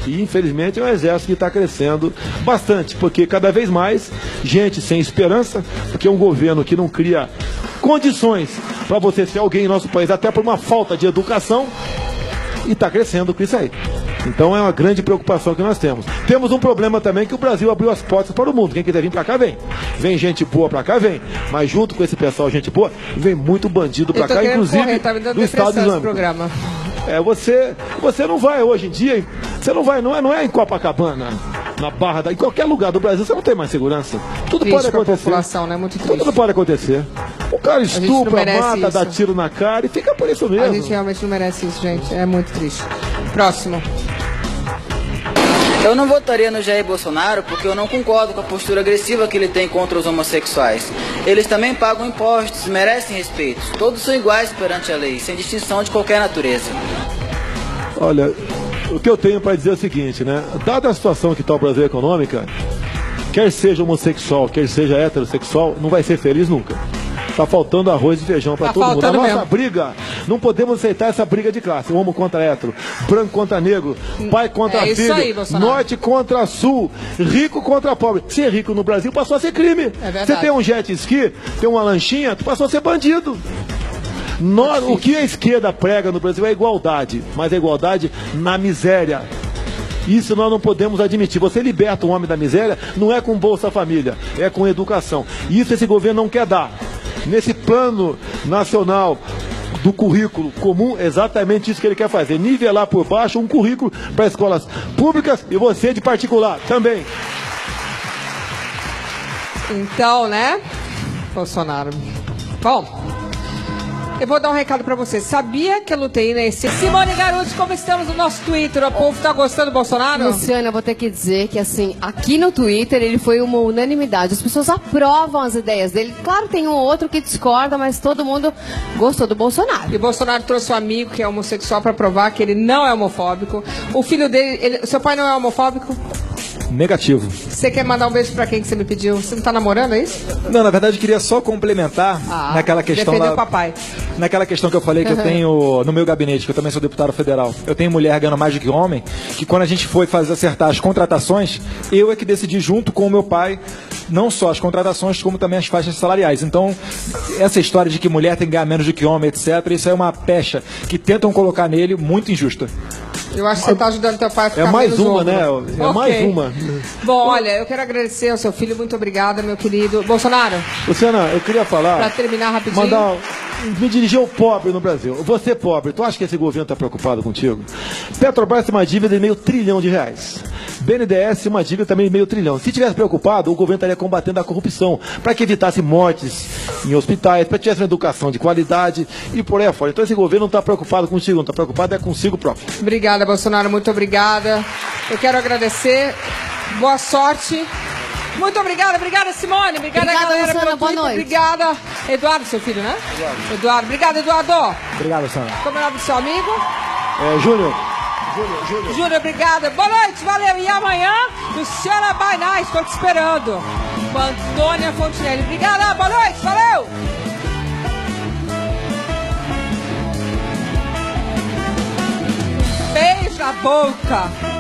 E infelizmente é um exército que está crescendo bastante, porque cada vez mais gente sem esperança, porque é um governo que não cria condições para você ser alguém em nosso país, até por uma falta de educação, e está crescendo com isso aí. Então é uma grande preocupação que nós temos. Temos um problema também que o Brasil abriu as portas para o mundo. Quem quiser vir para cá, vem. Vem gente boa para cá, vem. Mas junto com esse pessoal, gente boa, vem muito bandido para cá, inclusive do Estado Islâmico. Você não vai hoje em dia, você não vai, não é em Copacabana, na Barra, em qualquer lugar do Brasil, você não tem mais segurança. Tudo pode acontecer. População, né? Muito triste. Tudo pode acontecer. O cara estupra, mata, dá tiro na cara e fica por isso mesmo. A gente realmente não merece isso, gente. É muito triste. Próximo. Eu não votaria no Jair Bolsonaro porque eu não concordo com a postura agressiva que ele tem contra os homossexuais. Eles também pagam impostos, merecem respeito. Todos são iguais perante a lei, sem distinção de qualquer natureza. Olha, o que eu tenho para dizer é o seguinte, né? Dada a situação que está o Brasil econômica, quer seja homossexual, quer seja heterossexual, não vai ser feliz nunca. Tá faltando arroz e feijão para todo mundo. A nossa briga, não podemos aceitar essa briga de classe. Homo contra hétero, branco contra negro, pai contra filho, aí, norte contra sul, rico contra pobre. Ser rico no Brasil passou a ser crime. Você tem um jet ski, tem uma lanchinha, tu passou a ser bandido. O que a esquerda prega no Brasil é igualdade, mas é igualdade na miséria. Isso nós não podemos admitir. Você liberta um homem da miséria, não é com Bolsa Família, é com educação. E isso esse governo não quer dar. Nesse plano nacional do currículo comum, exatamente isso que ele quer fazer. Nivelar por baixo um currículo para escolas públicas e você de particular também. Então, né, Bolsonaro? Bom, eu vou dar um recado pra você. Sabia que eu lutei nesse... Simone Garuti, como estamos no nosso Twitter? O povo tá gostando do Bolsonaro? Luciana, eu vou ter que dizer que, assim, aqui no Twitter ele foi uma unanimidade. As pessoas aprovam as ideias dele. Claro, tem um ou outro que discorda, mas todo mundo gostou do Bolsonaro. E o Bolsonaro trouxe um amigo que é homossexual pra provar que ele não é homofóbico. O filho dele... Seu pai não é homofóbico? Negativo. Você quer mandar um beijo pra quem que você me pediu? Você não tá namorando, é isso? Não, na verdade eu queria só complementar naquela questão defender o papai. Naquela questão que eu falei que eu tenho no meu gabinete, que eu também sou deputado federal. Eu tenho mulher ganhando mais do que homem, que quando a gente foi acertar as contratações, eu é que decidi junto com o meu pai, não só as contratações, como também as faixas salariais. Então, essa história de que mulher tem que ganhar menos do que homem, etc., isso é uma pecha que tentam colocar nele muito injusta. Eu acho que você está ajudando teu pai a ficar É mais menos uma, ombro. né? É mais uma. Bom, olha, eu quero agradecer ao seu filho. Muito obrigada, meu querido. Bolsonaro. Luciana, eu queria falar... Para terminar rapidinho. Me dirigir ao pobre no Brasil. Você pobre, tu acha que esse governo está preocupado contigo? Petrobras tem uma dívida de R$500 bilhão. BNDES uma dívida também de R$500 bilhão. Se tivesse preocupado, o governo estaria combatendo a corrupção, para que evitasse mortes em hospitais, para que tivesse uma educação de qualidade e por aí afora. Então esse governo não está preocupado contigo, não está preocupado é consigo próprio. Obrigada, Bolsonaro, muito obrigada. Eu quero agradecer. Boa sorte. Muito obrigada, Simone. Obrigada, galera, Luciana, pelo boa Twitter. noite. Obrigada. Eduardo, seu filho, né? Eduardo. Obrigado, Eduardo. Obrigado, Luciana. Como é o nome do seu amigo? Júnior. Júnior, obrigada. Boa noite, valeu. E amanhã, Luciana Bainais, estou te esperando. Com a Antônia Fontinelli. Obrigada, boa noite, valeu. Beijo na boca.